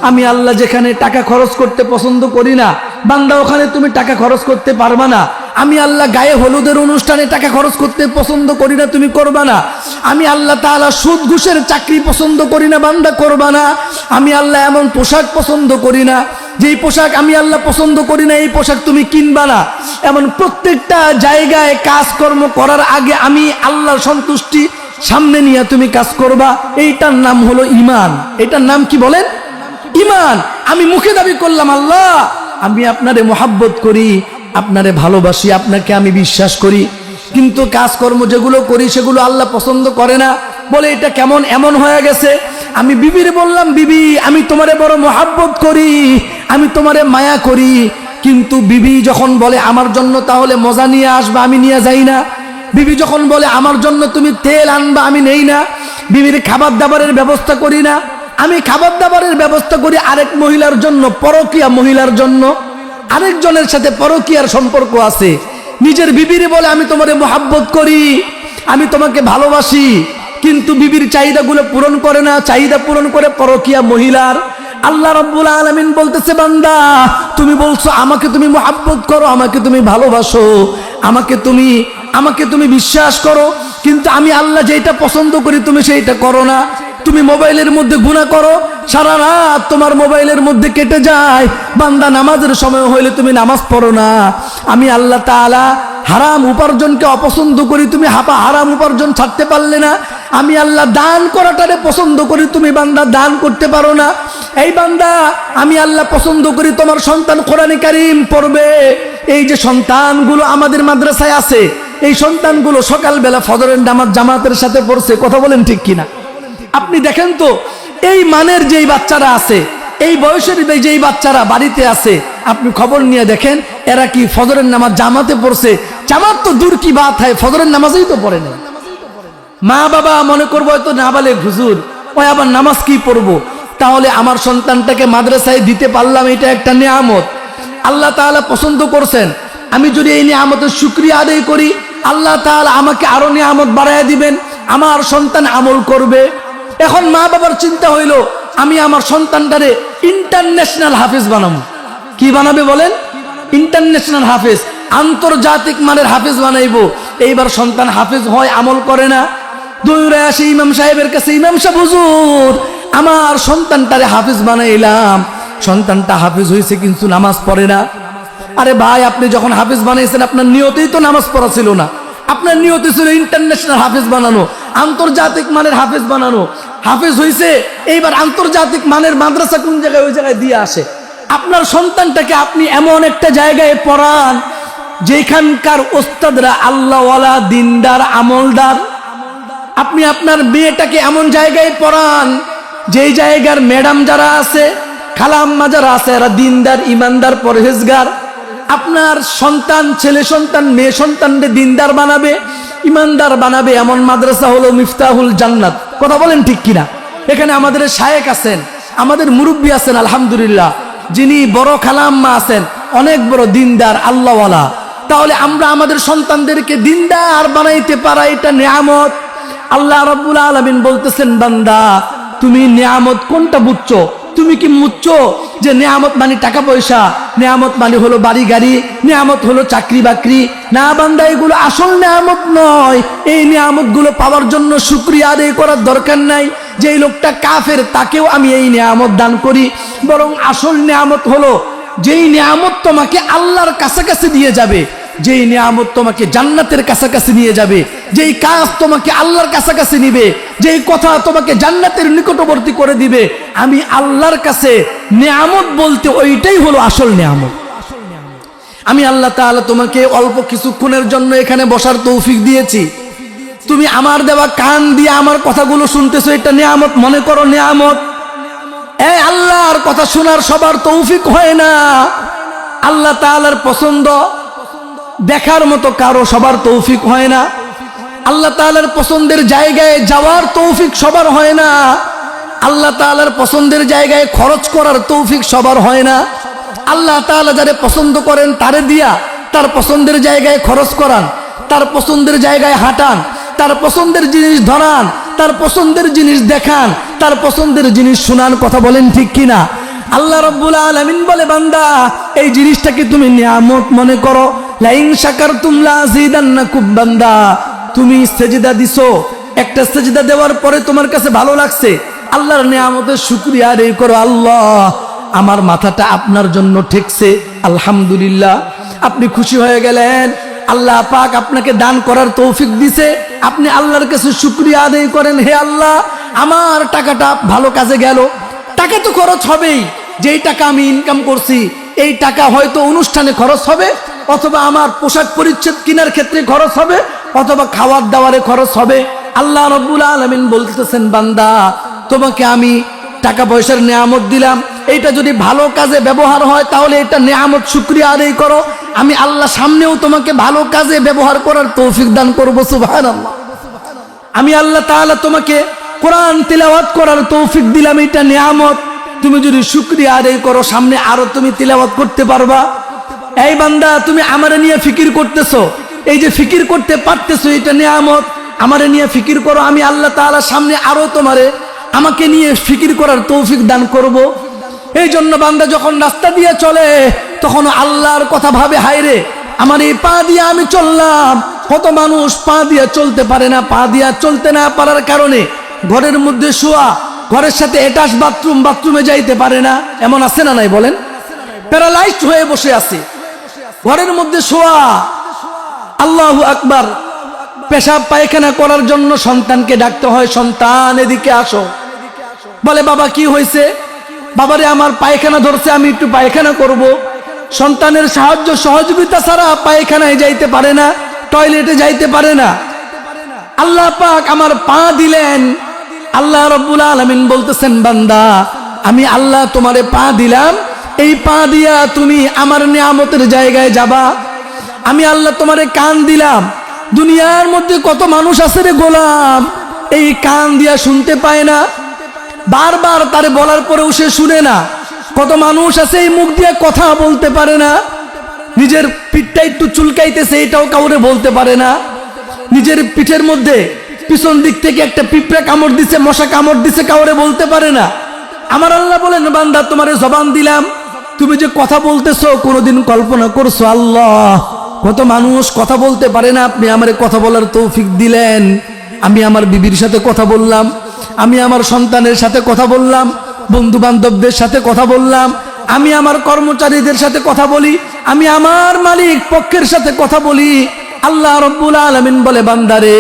আমি আল্লাহ যেখানে টাকা খরচ করতে পছন্দ করি না বান্দা ওখানে তুমি টাকা খরচ করতে পারবা না। আমি আল্লাহ গায়ে হলুদের অনুষ্ঠানে টাকা খরচ করতে পছন্দ করি না, তুমি করবা না। আমি আল্লাহ তাআলা সুদ ঘুষের চাকরি পছন্দ করি না, বান্দা করবা না। আমি আল্লাহ এমন পোশাক পছন্দ করি না, যেই পোশাক আমি আল্লাহ পছন্দ করি না এই পোশাক তুমি কিনবা না। এমন প্রত্যেকটা জায়গায় কাজকর্ম করার আগে আমি আল্লাহর সন্তুষ্টি সামনে নিয়ে তুমি কাজ করবা। এইটার নাম হলো ইমান। এটার নাম কি বলেন? ইমান। আমি মুখে দাবি করলাম আল্লাহ আমি আপনারে মোহাব্বত করি, আপনারে ভালোবাসি, আপনাকে আমি বিশ্বাস করি, কিন্তু কাজকর্ম যেগুলো করি সেগুলো আল্লাহ পছন্দ করে না। বলে এটা কেমন এমন হয়ে গেছে। আমি বিবিরে বললাম বিবি আমি তোমারে বড় মোহাব্বত করি, আমি তোমারে মায়া করি, কিন্তু বিবি যখন বলে আমার জন্য তাহলে মজা নিয়ে আসবা, আমি নিয়ে যাই না। বিবি যখন বলে আমার জন্য তুমি তেল আনবা, আমি নেই না। বিবির খাবার দাবারের ব্যবস্থা করি না, আমি খাবার দাবারের ব্যবস্থা করি আরেক মহিলার জন্য, পরকীয়া মহিলার জন্য, আরেকজনের সাথে পরকীয়ার সম্পর্ক আছে। নিজের বিবিরে বলে আমি তোমারে মোহাব্বত করি, আমি তোমাকে ভালোবাসি, কিন্তু বিবির চাহিদাগুলো পূরণ করে না, চাহিদা পূরণ করে পরকীয়া মহিলার। আল্লাহ রাব্বুল আলামিন বলতেছে বান্দা তুমি বলছো আমাকে তুমি মোহাব্বত করো, আমাকে তুমি ভালোবাসো, আমাকে তুমি বিশ্বাস করো, কিন্তু আমি আল্লাহ যেটা পছন্দ করি তুমি সেইটা করো না। তুমি মোবাইলের মধ্যে গুনাহ করো, সারা রাত তোমার মোবাইলের মধ্যে কেটে যায়, বান্দা নামাজের সময় হইলে তুমি নামাজ পড়ো না। আমি আল্লাহ তাআলা হারাম উপার্জনকে অপছন্দ করি, তুমি হারাম উপার্জন ছাড়তে পারলে না। আমি আল্লাহ দান করাটারে পছন্দ করি, তুমি বান্দা দান করতে পারো না। এই বান্দা আমি আল্লাহ পছন্দ করি তোমার সন্তান কোরআনে কারীম পড়বে। এই যে সন্তানগুলো আমাদের মাদ্রাসায় আছে এই সন্তানগুলো সকালবেলা ফজরের নামাজ জামাতের সাথে পড়ছে, কথা বলেন ঠিক কিনা? আপনি দেখেন তো এই মানের যেই বাচ্চারা আছে, এই বয়সের যেই বাচ্চারা বাড়িতে আছে, আপনি খবর নিয়ে দেখেন এরা কি ফজরের নামাজ জামাতে পড়ছে? জামাত তো দূর কি বাত হয়, ফজরের নামাজেই তো পড়ে না। মা বাবা মনে করবো হয়তো নাবালেগ হুজুর, ওই আবার নামাজ কি পড়বো? তাহলে আমার সন্তানটাকে মাদ্রাসায় দিতে পারলাম, এটা একটা নিয়ামত আল্লাহ তাআলা পছন্দ করছেন। আমি যদি এই নিয়ামতের শুকরিয়া আদায় করি আল্লাহ তাআলা আমাকে আরো নিয়ামত বাড়ায় দিবেন, আমার সন্তান আমল করবে। এখন মা বাবার চিন্তা হইলো আমি আমার সন্তানটারে ইন্টারন্যাশনাল হাফেজ বানাবো। কি বানাবে বলেন? ইন্টারন্যাশনাল হাফেজ, আন্তর্জাতিক মানের হাফেজ বানাইবো। এইবার সন্তান হাফেজ হয়, আমল করে না, দৌড়ে আসে ইমাম সাহেবের কাছে, ইমাম সাহেব হুজুর আমার সন্তানটারে হাফেজ বানাইলাম, সন্তানটা হাফেজ হয়েছে কিন্তু নামাজ পড়ে না। আরে ভাই আপনি যখন হাফেজ বানাইছেন আপনার নিয়তেই তো নামাজ পড়া ছিল না, আপনার নিয়তে ছিল ইন্টারন্যাশনাল হাফেজ বানানো, আন্তর্জাতিক মানের হাফেজ বানানো। হাফেজ হয়েছে, এইবার আন্তর্জাতিক মানের মাদ্রাসা কোন জায়গায় ওই জায়গায় দিয়ে আসে। আপনার সন্তানটাকে আপনি এমন একটা জায়গায় পড়ান যেখানকার ওস্তাদরা আল্লাহওয়ালা, দিনদার, আমলদার। আপনি আপনার মেয়েটাকে এমন জায়গায় পড়ান যেই জায়গার ম্যাডাম যারা আছে, খালাম্মা যারা আছে, এরা দিনদার, ইমানদার, পরহেজগার। আপনার সন্তান, ছেলে সন্তান, মেয়ে সন্তানকে দিনদার বানাবে, ইমানদার বানাবে, এমন মাদ্রাসা হলো মিফতাহুল জান্নাত। কথা বলেন ঠিক কিনা? এখানে আমাদের শায়েখ আছেন, আমাদের মুরব্বী আছেন আলহামদুলিল্লাহ, যিনি বড় খালাম্মা আছেন, অনেক বড় দিনদার, আল্লাহওয়ালা। তাহলে আমরা আমাদের সন্তানদেরকে দিনদার বানাইতে পারা এটা নিয়ামত। আল্লাহ রাব্বুল আলামিন বলতেছেন বান্দা তুমি নিয়ামত কোনটা বুঝছো? তুমি কি বুঝছো যে নিয়ামত মানে টাকা পয়সা, নিয়ামত মানে হলো বাড়ি গাড়ি, নিয়ামত হলো চাকরি বাকরি? না বান্দা, এগুলো আসল নিয়ামত নয়। এই নিয়ামত গুলো পাওয়ার জন্য শুকরিয়া আদায় করার দরকার নাই। যেই লোকটা কাফের তাকেও আমি এই নিয়ামত দান করি। বরং আসল নিয়ামত হলো যেই নিয়ামত তোমাকে আল্লাহর কাছাকাছি দিয়ে যাবে, যেই নিয়ামত তোমাকে জান্নাতের কাছাকাছি নিয়ে যাবে, যেই কাজ তোমাকে আল্লাহর কাছাকাছি নিবে, যেই কথা তোমাকে জান্নাতের নিকটবর্তী করে দিবে, আমি আল্লাহর কাছে নিয়ামত বলতে ওইটাই হলো আসল নিয়ামত। আমি আল্লাহ তাআলা তোমাকে অল্প কিছুক্ষণের জন্য এখানে বসার তৌফিক দিয়েছি, তুমি আমার দেওয়া কান দিয়ে আমার কথাগুলো শুনতেছো, এটা নিয়ামত মনে করো, নিয়ামত। এই আল্লাহর কথা শোনার সবার তৌফিক হয় না। আল্লাহ তাআলার পছন্দ দেখার মতো কারো সবার তৌফিক হয় না। আল্লাহ তাআলার পছন্দের জায়গায় যাওয়ার তৌফিক সবার হয় না। আল্লাহ তাআলার পছন্দের জায়গায় খরচ করার তৌফিক সবার হয় না। আল্লাহ তাআলা যারে পছন্দ করেন তারে দিয়া তার পছন্দের জায়গায় খরচ করান, তার পছন্দের জায়গায় হাঁটান, তার পছন্দের জিনিস ধরান, তার পছন্দের জিনিস দেখান, তার পছন্দের জিনিস শোনান। কথা বলেন ঠিক কিনা? আল্লাহ রাব্বুল আলামিন বলে, বান্দা এই জিনিসটাকে তুমি নিয়ামত মনে করো। লাইন শাকারতুম লাযিদান্নাকুম। বান্দা তুমি সেজদা দিছো, একটা সেজদা দেওয়ার পরে তোমার কাছে ভালো লাগছে, আল্লাহর নিয়ামতের শুকরিয়া আদায় করো। আল্লাহ আমার মাথাটা আপনার জন্য ঠেকছে, আলহামদুলিল্লাহ। আপনি খুশি হয়ে গেলেন, আল্লাহ পাক আপনাকে দান করার তৌফিক দিছে, আপনি আল্লাহর কাছে শুকরিয়া আদায় করেন। হে আল্লাহ, আমার টাকাটা ভালো কাজে গেল। টাকা তো খরচ হবেই, যেই টাকা আমি ইনকাম করছি এই টাকা হয়তো অনুষ্ঠানে খরচ হবে, অথবা আমার পোশাক পরিচ্ছদ কেনার ক্ষেত্রে খরচ হবে, অথবা খাওয়ার দাওয়ারে খরচ হবে। আল্লাহ রাব্বুল আলামিন বলতেছেন, বান্দা তোমাকে আমি টাকা পয়সার নিয়ামত দিলাম, এইটা যদি ভালো কাজে ব্যবহার হয় তাহলে এটা নিয়ামত শুকরিয়া আদায় করো। আমি আল্লাহ সামনেও তোমাকে ভালো কাজে ব্যবহার করার তৌফিক দান করব। সুবহানাল্লাহ। আমি আল্লাহ তাআলা তোমাকে কোরআন তিলাওয়াত করার তৌফিক দিলাম, এটা নিয়ামত। তুমি যদি শুকরিয়া আদায় করো সামনে আরো তুমি তিলাওয়াত করতে পারবা। এই বান্দা তুমি আমারে নিয়ে ফিকির করতেছো, এই যে ফিকির করতে পারতেছো এটা নিয়ামত। আমারে নিয়ে ফিকির করো, আমি আল্লাহ তাআলা সামনে আরো তোমারে আমাকে নিয়ে ফিকির করার তৌফিক দান করব। এই জন্য বান্দা যখন রাস্তা দিয়ে চলে তখন আল্লাহর কথা ভাবে, হায়রে আমার এই পা দিয়ে আমি চললাম। কত মানুষ পা দিয়ে চলতে পারে না, পা দিয়ে চলতে না পারার কারণে ঘরের মধ্যে শোয়া, ঘরের সাথে অ্যাটাচ বাথরুম, বাথরুমে যাইতে পারে না। এমন আছে না নাই বলেন? প্যারালাইজড হয়ে বসে আছে, ঘরের মধ্যে শোয়া। আল্লাহু আকবার। পেশাব পায়খানা করার জন্য সন্তানকে ডাকতে হয়, সন্তান এদিকে আসো। বলে বাবা কি হয়েছে? বাবারে আমার পায়খানা ধরছে, আমি একটু পায়খানা করব। সন্তানের সাহায্য সহযোগিতা ছাড়া পায়খানায় যাইতে পারে না, টয়লেটে যাইতে পারে না। আল্লাহ পাক আমার পা দিলেন। আল্লাহ রাব্বুল আলামিন বলতেছেন, বান্দা আমি আল্লাহ তোমারে পা দিলাম, এই পা দিয়া তুমি আমার নিয়ামতের জায়গায় যাবা। আমি আল্লাহ তোমারে কান দিলাম। দুনিয়ার মধ্যে কত মানুষ আছে রে গোলাম, এই কান দিয়া শুনতে পায় না, বারবার তারে বলার পরেও সে শুনে না। কত মানুষ আছে এই মুখ দিয়ে কথা বলতে পারে না, নিজের পিঠটা একটু চুলকাইতেছে এটাও কাউরে বলতে পারে না, নিজের পিঠের মধ্যে পিছন দিক থেকে একটা পিঁপড়া কামড় দিছে, মশা কামড় দিছে, কাউরে বলতে পারে না। আমার আল্লাহ বলেন, বান্দা তোমারে জবান দিলাম, তুমি যে কথা বলতেছো কোনোদিন কল্পনা করছো আল্লাহ কত মানুষ কথা বলতে পারে না, আপনি আমারে কথা বলার তৌফিক দিলেন। আমি আমার বিবির সাথে কথা বললাম, আমি আমার সন্তানের সাথে কথা বললাম, বন্ধু বান্ধবদের সাথে কথা বললাম, আমি আমার কর্মচারীদের সাথে কথা বলি, আমি আমার মালিক পক্ষের সাথে কথা বলি। আল্লাহ রাব্বুল আলামিন বলে, বান্দারে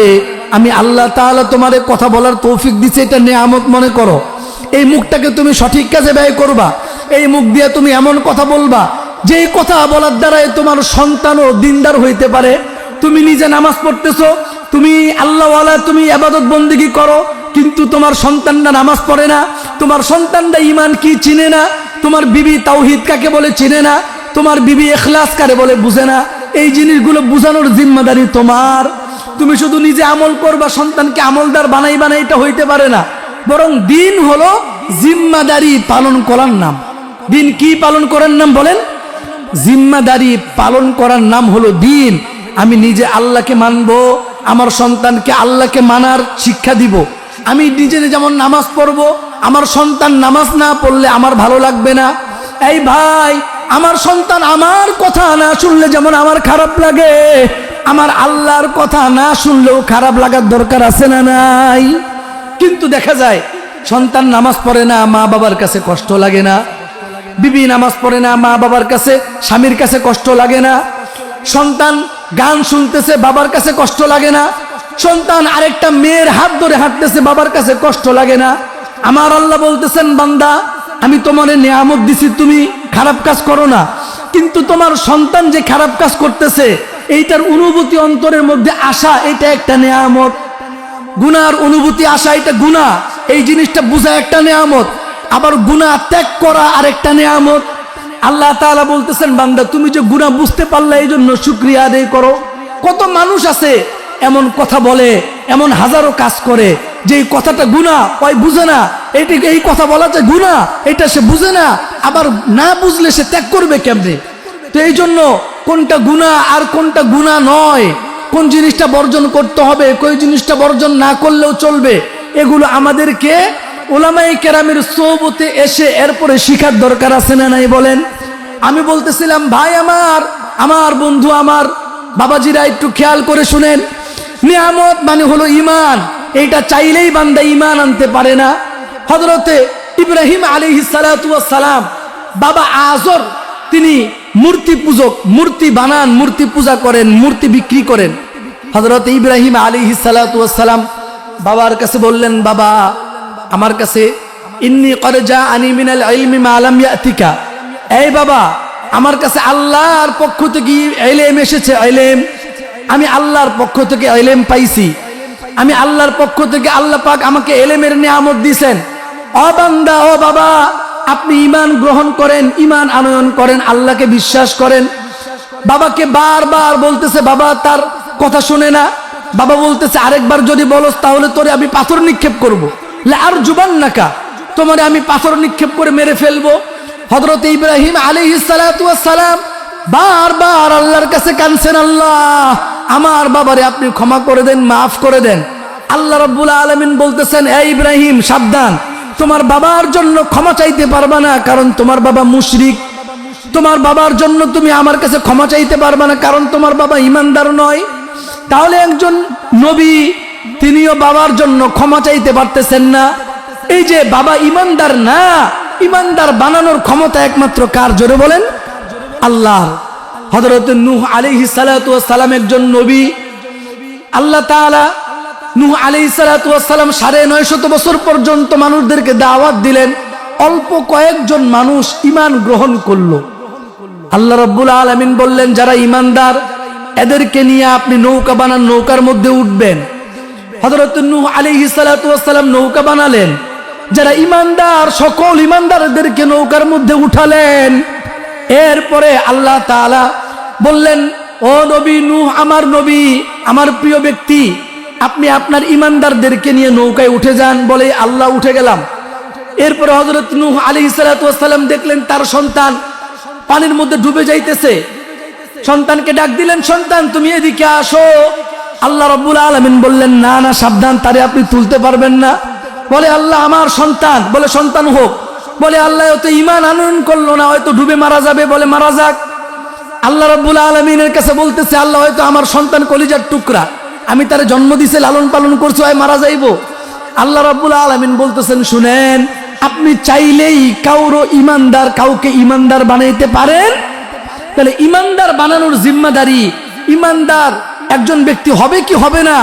আমি আল্লাহ তাআলা তোমারে কথা বলার তৌফিক দিছে, এটা নিয়ামত মনে করো। এই মুখটাকে তুমি সঠিক কাজে ব্যয় করবা, এই মুখ দিয়ে তুমি এমন কথা বলবা যেই কথা বলার দ্বারাই তোমার সন্তানও দিনদার হইতে পারে। তুমি নিজে নামাজ পড়তেছো, তুমি আল্লাহওয়ালা, তুমি ইবাদত বন্দেগী করো, কিন্তু তোমার সন্তানরা নামাজ পড়ে না, তোমার সন্তানরা ঈমান কি চিনে না, তোমার বিবি তাওহীদ কাকে বলে চিনে না, তোমার বিবি ইখলাস কারে বলে বুঝে না। এই জিনিসগুলো বুঝানোর জিম্মাদারি তোমার। তুমি শুধু নিজে আমল করবা, সন্তানকে আমলদার বানাইবা না, এটা হইতে পারে না। বরং দিন হলো জিম্মাদারি পালন করার নাম। দিন কি পালন করার নাম বলেন? জিম্মাদারি পালন করার নাম হলো দিন। আমি নিজে আল্লাহকে মানবো, আমার সন্তানকে আল্লাহকে মানার শিক্ষা দিব। আমি নিজে যেমন নামাজ পড়বো, আমার সন্তান নামাজ না পড়লে আমার ভালো লাগবে না। এই ভাই, আমার সন্তান আমার কথা না শুনলে যেমন আমার খারাপ লাগে, আমার আল্লাহর কথা না শুনলেও খারাপ লাগার দরকার আছে না নাই? কিন্তু দেখা যায় সন্তান নামাজ পড়ে না, মা বাবার কাছে কষ্ট লাগে না। বিবি নামাজ পড়ে না, মা বাবার কাছে, স্বামীর কাছে কষ্ট লাগে না। সন্তান গান শুনতেছে, বাবার কাছে কষ্ট লাগে না। সন্তান আরেকটা মেয়ের হাত ধরে হাঁটতেছে, বাবার কাছে কষ্ট লাগে না। আমার আল্লাহ বলতেছেন, বান্দা আমি তোমার নিয়ামত দিছি, তুমি খারাপ কাজ করো না, কিন্তু তোমার সন্তান যে খারাপ কাজ করতেছে এইটার অনুভূতি অন্তরের মধ্যে আসা, এটা একটা নিয়ামত। গুনার অনুভূতি আসা এটা গুনাহ, এই জিনিসটা বোঝা একটা নেয়ামত, আবার গুনাহ ত্যাগ করা আরেকটা নেয়ামত। আল্লাহ তাআলা বলতেছেন বান্দা তুমি যে গুনাহ বুঝতে পারলে এই জন্য শুকরিয়া আদায় করো। কত মানুষ আছে এমন কথা বলে, এমন হাজারো কাজ করে যে এই কথাটা গুনাহ, ওই বুঝে না এইটাকে, এই কথা বলা যে গুনাহ এটা সে বুঝে না, আবার না বুঝলে সে ত্যাগ করবে কেমনে? তো এই জন্য কোনটা গুনাহ আর কোনটা গুনাহ নয়, কোন জিনিসটা বর্জন করতে হবে, কোন জিনিসটা বর্জন না করলেও চলবে, এগুলো আমাদেরকে উলামায়ে কেরামের সোহবতে এসে এরপরে শিখার দরকার আছে না নাই বলেন? আমি বলতেছিলাম ভাই আমার বন্ধু আমার বাবাজিরা একটু খেয়াল করে শুনেন, নিয়ামত মানে হলো ঈমান, এইটা চাইলেই বান্দা ঈমান আনতে পারে না। হযরতে ইব্রাহিম আলাইহিস সালাতু ওয়াস সালাম, বাবা আযর তিনি মূর্তি পূজক, মূর্তি বানান, মূর্তি পূজা করেন, মূর্তি বিক্রি করেন। হযরতে ইব্রাহিম আলাইহিস সালাতু ওয়াস সালাম বাবার কাছে বললেন, বাবা আমার কাছে ইন্নী ক্বাদ জাআনি মিনাল ইলমি মা লাম ইয়াতিকা, এই বাবা আমার কাছে আল্লাহর পক্ষ থেকে ইলম এসেছে, ইলম, আমি আল্লাহর পক্ষ থেকে ইলম পাইছি, আমি আল্লাহর পক্ষ থেকে, আল্লাহ পাক আমাকে ইলমের নিয়ামত দিয়েছেন। ও বান্দা, ও বাবা আপনি ঈমান গ্রহণ করেন, ঈমান আনয়ন করেন, আল্লাহকে বিশ্বাস করেন। বাবাকে বারবার বলতেছে, বাবা তার কথা শুনে না। বাবা বলতেছে আরেকবার যদি বলস তাহলে তোরে আমি পাথর নিক্ষেপ করব, লা আরজুবান্নাকা, তোমারে আমি পাথর নিক্ষেপ করে মেরে ফেলবো। হযরত ইব্রাহিম আলাইহিস সালাতু ওয়াস সালাম বারবার আল্লাহর কাছে কাঁদছেন, আল্লাহ আমার বাবারে আপনি ক্ষমা করে দেন, মাফ করে দেন। আল্লাহ রাব্বুল আলামিন বলতেছেন, এই ইব্রাহিম সাবধান, তোমার বাবার জন্য ক্ষমা চাইতে পারবা না, কারণ তোমার বাবা মুশরিক। তোমার বাবার জন্য তুমি আমার কাছে ক্ষমা চাইতে পারবা না, কারণ তোমার বাবা ঈমানদার নয়। তাহলে একজন নবী তিনিও বাবার জন্য ক্ষমা চাইতে পারতেছেন না। এই যে বাবা ঈমানদার না, ঈমানদার বানানোর ক্ষমতা একমাত্র কার? জোরে বলেন, আল্লাহর। হযরত নূহ আলাইহিস সালাতু ওয়াস সালাম একজন নবী। আল্লাহ তাআলা নূহ আলাইহিস সালাতু ওয়াস সালাম ৯৫০ বছর পর্যন্ত মানুষদেরকে দাওয়াত দিলেন, অল্প কয়েকজন মানুষ ঈমান গ্রহণ করলো। আল্লাহ রাব্বুল আলামিন বললেন, যারা ঈমানদার এদেরকে নিয়ে আপনি নৌকা বানান, নৌকার মধ্যে উঠবেন। হযরত নূহ আলাইহিস সালাতু ওয়াস সালাম নৌকা বানালেন, যারা ঈমানদার সকল ঈমানদারদেরকে নৌকার মধ্যে উঠালেন। এরপরে আল্লাহ তাআলা বললেন, ও নবী নূহ, আমার নবী, আমার প্রিয় ব্যক্তি, আপনি আপনার ঈমানদারদেরকে নিয়ে নৌকায় উঠে যান। বলে আল্লাহ উঠে গেলাম। এরপরে হযরত নূহ আলাইহিস সালাতু ওয়াস সালাম দেখলেন তার সন্তান পানির মধ্যে ডুবে যাইতেছে। সন্তানকে ডাক দিলেন, সন্তান তুমি এদিকে আসো। আল্লাহ রাব্বুল আলামিন বললেন, না না সাবধান, তারে আপনি তুলতে পারবেন না। বলে আল্লাহ আমার সন্তান, বলে সন্তান হোক। বলে আল্লাহ হয়তো ঈমান আনয়ন করলো না, হয়তো ডুবে মারা যাবে, বলে মারা যাক। আল্লাহ রাব্বুল আলামিনের কাছে বলতেছে, আল্লাহ হয়তো আমার সন্তান কলিজার টুকরা, আমি তারে জন্ম দিছে, লালন পালন করছি, হয় মারা যাইবো। আল্লাহ রাব্বুল আলামিন বলতেছেন, শুনেন, আপনি চাইলেই কাউকে ঈমানদার বানাইতে পারেন। তাহলে ঈমানদার বানানোর জিম্মাদারি, ঈমানদার একজন ব্যক্তি হবে কি হবে না,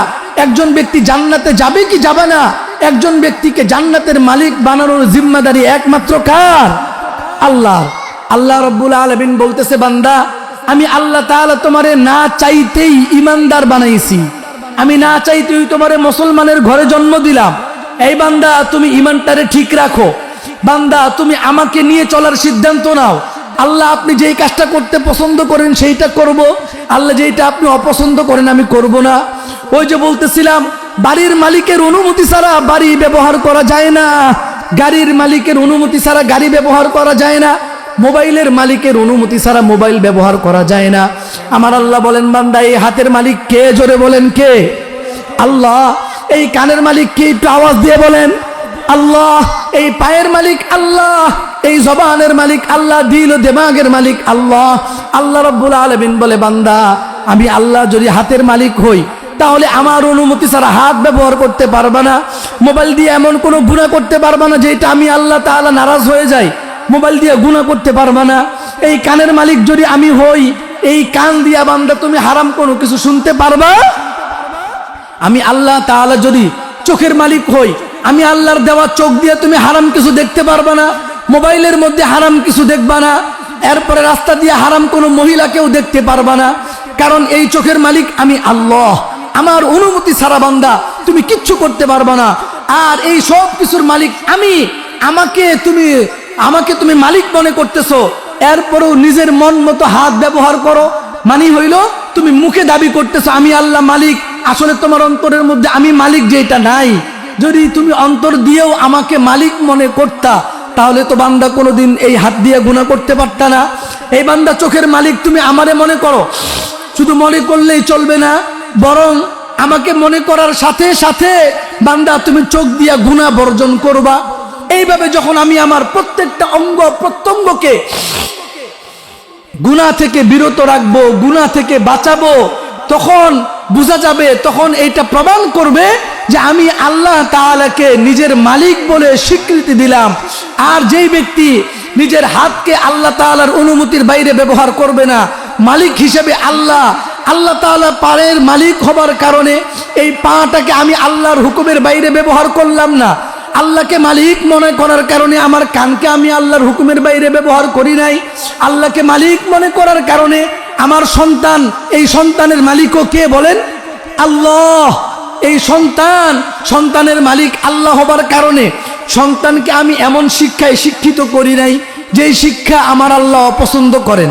একজন ব্যক্তি জান্নাতে যাবে কি যাবে না, একজন ব্যক্তিকে জান্নাতের মালিক বানানোর জিম্মাদারি একমাত্র কার? আল্লাহ। আল্লাহ রাব্বুল আলামিন বলতেছে, বান্দা আমি আল্লাহ তাআলা তোমারে না চাইতেই ঈমানদার বানাইছি, আমি না চাইতেই তোমারে মুসলমানের ঘরে জন্ম দিলাম। এই বান্দা তুমি ঈমানটারে ঠিক রাখো, বান্দা তুমি আমাকে নিয়ে চলার সিদ্ধান্ত নাও। আল্লাহ আপনি যেই কাজটা করতে পছন্দ করেন সেইটা করব, আল্লাহ যেইটা আপনি অপছন্দ করেন আমি করব না। ওই যে বলতেছিলাম, বাড়ির মালিকের অনুমতি ছাড়া বাড়ি ব্যবহার করা যায় না, গাড়ির মালিকের অনুমতি ছাড়া গাড়ি ব্যবহার করা যায় না, মোবাইলের মালিকের অনুমতি ছাড়া মোবাইল ব্যবহার করা যায় না। আমার আল্লাহ বলেন, বান্দা এই হাতের মালিক কে? জোরে বলেন কে? আল্লাহ। এই কানের মালিক কে? একটু আওয়াজ দিয়ে বলেন আল্লাহ। এই পায়ের মালিক আল্লাহ, এই জবানের মালিক আল্লাহ, দিল ও দিমাগের মালিক আল্লাহ। আল্লাহ রাব্বুল আলামিন বলে, বান্দা আমি আল্লাহ যদি হাতের মালিক হই তাহলে আমার অনুমতি ছাড়া হাত ব্যবহার করতে পারবা না, মোবাইল দিয়ে এমন কোনো গুনাহ করতে পারবা না যেটা আমি আল্লাহ তাআলা নারাজ হয়ে যাই, মোবাইল দিয়ে গুনাহ করতে পারবা না। এই কানের মালিক যদি আমি হই, এই কান দিয়া বান্দা তুমি হারাম কোনো কিছু শুনতে পারবা? আমি আল্লাহ তাআলা যদি চোখের মালিক হই, আমি আল্লাহর দেওয়া চোখ দিয়ে তুমি হারাম কিছু দেখতে পারবা না, মোবাইলের মধ্যে হারাম কিছু দেখবা না, এরপরে রাস্তা দিয়ে হারাম কোনো মহিলাকেও দেখতে পারবা না, কারণ এই চোখের মালিক আমি আল্লাহ, আমার অনুমতি ছাড়া বান্দা তুমি কিচ্ছু করতে পারবে না। আর এই সব কিছুর মালিক আমি, আমাকে তুমি মালিক মনে করতেছো, এরপরেও নিজের মন মতো হাত ব্যবহার করো, মানে হইল তুমি মুখে দাবি করতেছো আমি আল্লাহ মালিক, আসলে তোমার অন্তরের মধ্যে আমি মালিক যেটা নাই। যদি তুমি অন্তর দিয়েও আমাকে মালিক মনে করতা, তাহলে তো বান্দা কোনোদিন এই হাত দিয়ে গুনাহ করতে পারতা না। এই বান্দা চোখের মালিক তুমি আমারে মনে করো, শুধু মনে করলেই চলবে না, বরং আমাকে মনে করার সাথে সাথে বান্দা তুমি চোখ দিয়া গুনাহ বর্জন করবা। এইভাবে যখন আমি আমার প্রত্যেকটা অঙ্গ প্রত্যঙ্গকে গুনাহ থেকে বিরত রাখবো, গুনাহ থেকে বাঁচাবো, তখন বোঝা যাবে, তখন এইটা প্রমাণ করবে যে আমি আল্লাহ তাআলাকে নিজের মালিক বলে স্বীকৃতি দিলাম। আর যেই ব্যক্তি নিজের হাতকে আল্লাহ তাআলার অনুমতির বাইরে ব্যবহার করবে না, মালিক হিসেবে আল্লাহ তাআলা পায়ের মালিক হবার কারণে এই পাটাকে আমি আল্লাহর হুকুমের বাইরে ব্যবহার করলাম না, আল্লাহকে মালিক মনে করার কারণে আমার কানকে আমি আল্লাহর হুকুমের বাইরে ব্যবহার করি নাই, আল্লাহকে মালিক মনে করার কারণে আমার সন্তান, এই সন্তানের মালিকও কে বলেন? আল্লাহ। এই সন্তানের মালিক আল্লাহ হবার কারণে সন্তানকে আমি এমন শিক্ষায় শিক্ষিত করি নাই যেই শিক্ষা আমার আল্লাহ অপছন্দ করেন।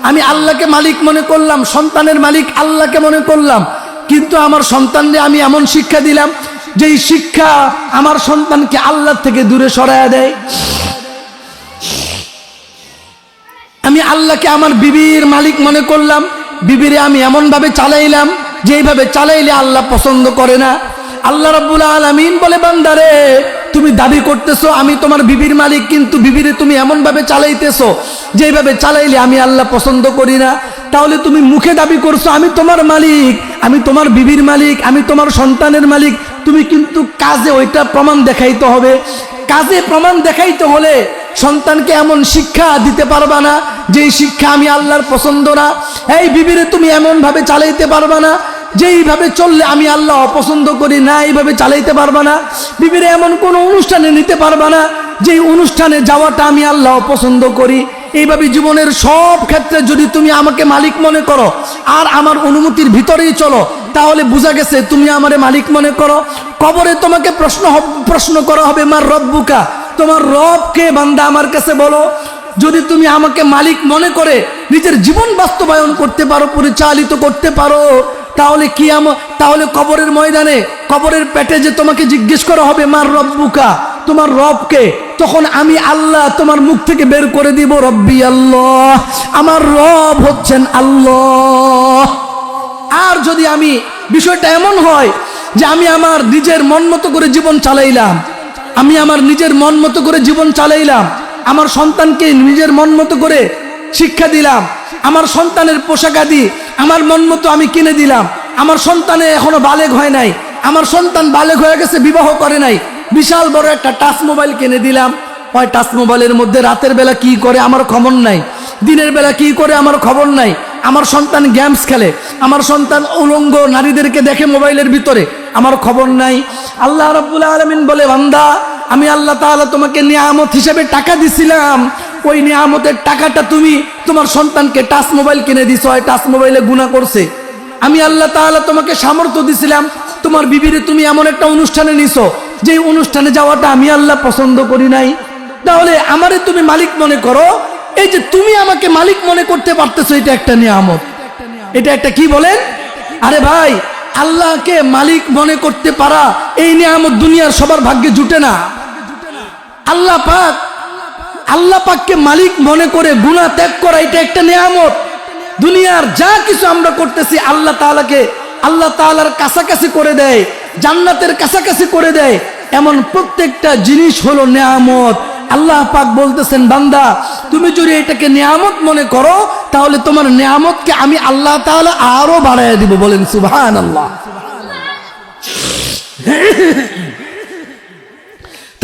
আমি আল্লাহকে মালিক মনে করলাম, সন্তানের মালিক আল্লাহকে মনে করলাম, কিন্তু আমার সন্তানকে আমি এমন শিক্ষা দিলাম যেই শিক্ষা আমার সন্তানকে আল্লাহ থেকে দূরে সরায়া দেয়। আমি আল্লাহকে আমার বিবির মালিক মনে করলাম, বিবিরে আমি এমন ভাবে চালাইলাম যেইভাবে চালাইলে আল্লাহ পছন্দ করে না। আল্লাহ রাব্বুল আলামিন বলে, বান্দারে তুমি দাবি করতেছো আমি তোমার বিবির মালিক, কিন্তু বিবিরে তুমি এমন ভাবে চালাইতেছো যেইভাবে চালাইলে আমি আল্লাহ পছন্দ করি না। তাহলে তুমি মুখে দাবি করছো আমি তোমার মালিক, আমি তোমার বিবির মালিক, আমি তোমার সন্তানের মালিক, তুমি কিন্তু কাজে ওইটা প্রমাণ দেখাইতে হবে। কাজে প্রমাণ দেখাইতে হলে সন্তানকে এমন শিক্ষা দিতে পারবা না যেই শিক্ষা আমি আল্লাহর পছন্দ না। এই বিবিরে তুমি এমন ভাবে চালাইতে পারবা না যেইভাবে চললে আমি আল্লাহ অপছন্দ করি না, এইভাবে চালাইতে পারবা না। বিবিরে এমন কোন অনুষ্ঠানে নিতে পারবা না যেই অনুষ্ঠানে যাওয়াটা আমি আল্লাহ অপছন্দ করি। এইভাবে জীবনের সব ক্ষেত্রে যদি তুমি আমাকে মালিক মনে করো আর আমার অনুমতির ভিতরেই চলো, তাহলে বোঝা গেছে তুমি আমারে মালিক মনে করো। কবরে তোমাকে প্রশ্ন করা হবে, মার রব্বুকা, তোমার রব কে বান্দা আমার কাছে বলো। যদি তুমি আমাকে মালিক মনে করে নিজের জীবন বাস্তবায়ন করতে পারো, পরিচালিত করতে পারো, তাহলে কবরের ময়দানে, কবরের পেটে যে তোমাকে জিজ্ঞেস করা হবে মার রব্বুকা, তোমার রবকে, তখন আমি আল্লাহ তোমার মুখ থেকে বের করে দিব রব্বি আল্লাহ, আমার রব হচ্ছেন আল্লাহ। আর যদি আমি বিষয়টা এমন হয় যে আমি আমার নিজের মন মতো করে জীবন চালাইলাম, আমি আমার নিজের মন মতো করে জীবন চালাইলাম, আমার সন্তানকে নিজের মন মতো করে শিক্ষা দিলাম, আমার সন্তানের পোশাক আদি আমার মন মতো আমি কিনে দিলাম, আমার সন্তানে এখনো বালেগ হয় নাই, আমার সন্তান বালেগ হয়ে গেছে বিবাহ করে নাই, বিশাল বড় একটা টাচ মোবাইল কিনে দিলাম। ওই টাচ মোবাইলের মধ্যে রাতের বেলা কি করে আমার খবর নাই, দিনের বেলা কি করে আমার খবর নাই। আমার সন্তান গেমস খেলে, আমার সন্তান উলঙ্গ নারীদেরকে দেখে মোবাইলের ভিতরে, আমার খবর নাই। আল্লাহ রাব্বুল আলামিন বলে, বান্দা আমি আল্লাহ তাআলা তোমাকে নিয়ামত হিসেবে টাকা দিছিলাম, ওই নিয়ামতের টাকাটা তুমি তোমার সন্তানকে টাচ মোবাইল কিনে দিছো, ওই টাচ মোবাইলে গুনাহ করছে। আমি আল্লাহ তাআলা তোমাকে সামর্থ্য দিছিলাম, তোমার বিবিরে তুমি এমন একটা অনুষ্ঠানে নিছো যে অনুষ্ঠানে যাওয়াটা আমি আল্লাহ পছন্দ করি নাই। তাহলে আমারে তুমি মালিক মনে করো, এই যে তুমি আমাকে মালিক মনে করতে পারতেছো, এটা একটা নিয়ামত। এটা একটা কি বলেন? আরে ভাই, আল্লাহকে মালিক মনে করতে পারা এই নিয়ামত দুনিয়ার সবার ভাগ্যে জুটে না। আল্লাহ পাককে মালিক মনে করে গুনাহ ত্যাগ করা এটা একটা নিয়ামত। দুনিয়ার যা কিছু আমরা করতেছি আল্লাহ তাআলার কাছাকাছি করে দেয়, জান্নাতের কাছাকাছি করে দেয়, এমন প্রত্যেকটা জিনিস হলো নিয়ামত। আল্লাহ পাক বলতেছেন, বান্দা তুমি যদি এটাকে নিয়ামত মনে করো তাহলে তোমার নিয়ামতকে আমি আল্লাহ তাআলা আরো বাড়ায় দিব। বলেন সুবহানাল্লাহ।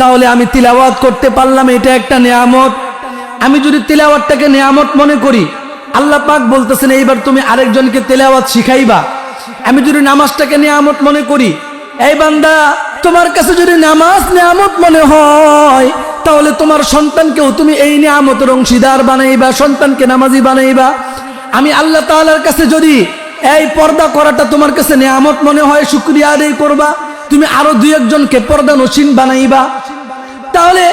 তাহলে আমি তিলাওয়াত করতে পারলাম, এটা একটা নিয়ামত। আমি যদি তিলাওয়াতটাকে নিয়ামত মনে করি, আল্লাহ পাক বলতেছেন এইবার তুমি আরেকজনকে তিলাওয়াত শিখাইবা। আমি যদি নামাজটাকে নিয়ামত মনে করি, এই বান্দা তোমার কাছে যদি নামাজ নিয়ামত মনে হয় তাহলে তোমার সন্তানকেও তুমি এই নিয়ামতের অংশীদার বানাইবা, সন্তানকে নামাজি বানাইবা। আমি আল্লাহ তাআলার কাছে যদি এই পর্দা করাটা তোমার কাছে নিয়ামত মনে হয়, শুকরিয়া আদায় করবা, তুমি আরো দুই একজনকে পর্দা নসীন বানাইবা। তাহলে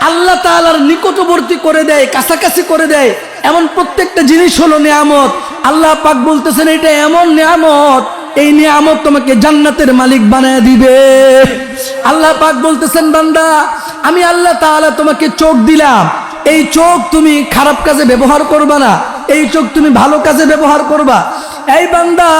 আল্লাহ তাআলার নিকটবর্তী করে দেয়, কাছাকাছি করে দেয় এমন প্রত্যেকটা জিনিস হলো নিয়ামত। আল্লাহ পাক বলতেছেন এটা এমন নিয়ামত, এই নিয়ামত তোমাকে জান্নাতের মালিক বানায় দিবে। আল্লাহ পাক বলতেছেন বান্দা আমি আল্লাহ তাআলা তোমাকে চোখ দিলাম, এই চোখ তুমি খারাপ কাজে ব্যবহার করবা না, এই চোখ তুমি ভালো কাজে ব্যবহার করবা। এই বান্দা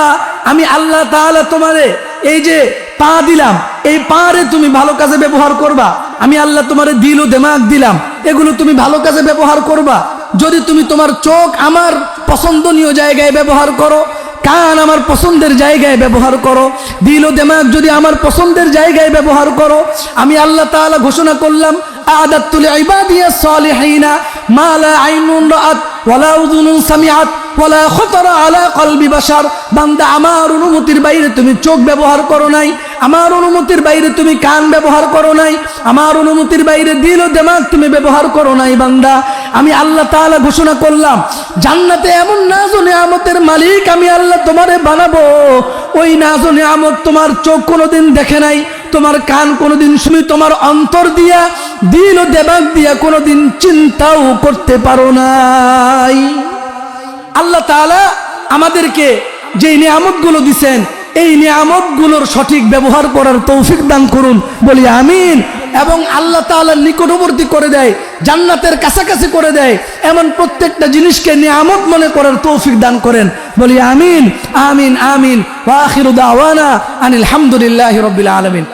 আমি আল্লাহ তাআলা তোমারে এই যে পা দিলাম, এই পারে তুমি ভালো কাজে ব্যবহার করবা। আমি আল্লাহ তোমারে দিল ও দিমাগ দিলাম, এগুলো তুমি ভালো কাজে ব্যবহার করবা। যদি তুমি তোমার চোখ আমার পছন্দনীয় জায়গায় ব্যবহার করো, কান আমার পছন্দের জায়গায় ব্যবহার করো, দিল ও দিমাগ যদি আমার পছন্দের জায়গায় ব্যবহার করো, আমি আল্লাহ তাআলা ঘোষণা করলাম আ'দাতু লিইবাদিয়াস সালিহিনা মা লা আইনুন রাআত ওয়ালা উযুনুন সামিআত ওয়ালা খাতারা আলা কলবি বাশার। বান্দা আমার অনুমতির বাইরে তুমি চোখ ব্যবহার করো নাই, আমার অনুমতির বাইরে তুমি কান ব্যবহার করো নাই, আমার অনুমতির বাইরে দিল ও দিমাগ তুমি ব্যবহার করো নাই। বান্দা আমি আল্লাহ তাআলা ঘোষণা করলাম জান্নাতে এমন নাজ ও নিয়ামতের মালিক আমি আল্লাহ তোমারে বানাবো, ওই নাজ ও নিয়ামত তোমার চোখ কোনোদিন দেখে নাই, তোমার কান কোনোদিন শুনি, তোমার অন্তর দিয়া দিল ও দিমাগ দিয়া কোনোদিন চিন্তাও করতে পারো নাই। আল্লাহ তাআলা আমাদেরকে যে নিয়ামতগুলো দিবেন এই নিয়ামতগুলোর সঠিক ব্যবহার করার তৌফিক দান করুন, বলি আমিন। এবং আল্লাহ তাআলার নিকটবর্তী করে দেয়, জান্নাতের কাছাকাছি করে দেয় এমন প্রত্যেকটা জিনিসকে নিয়ামত মনে করার তৌফিক দান করেন, বলি আমিন আমিন আমিন। ওয়া আখিরু দাওয়ানা আনিল হামদুলিল্লাহি রাব্বিল আলামিন।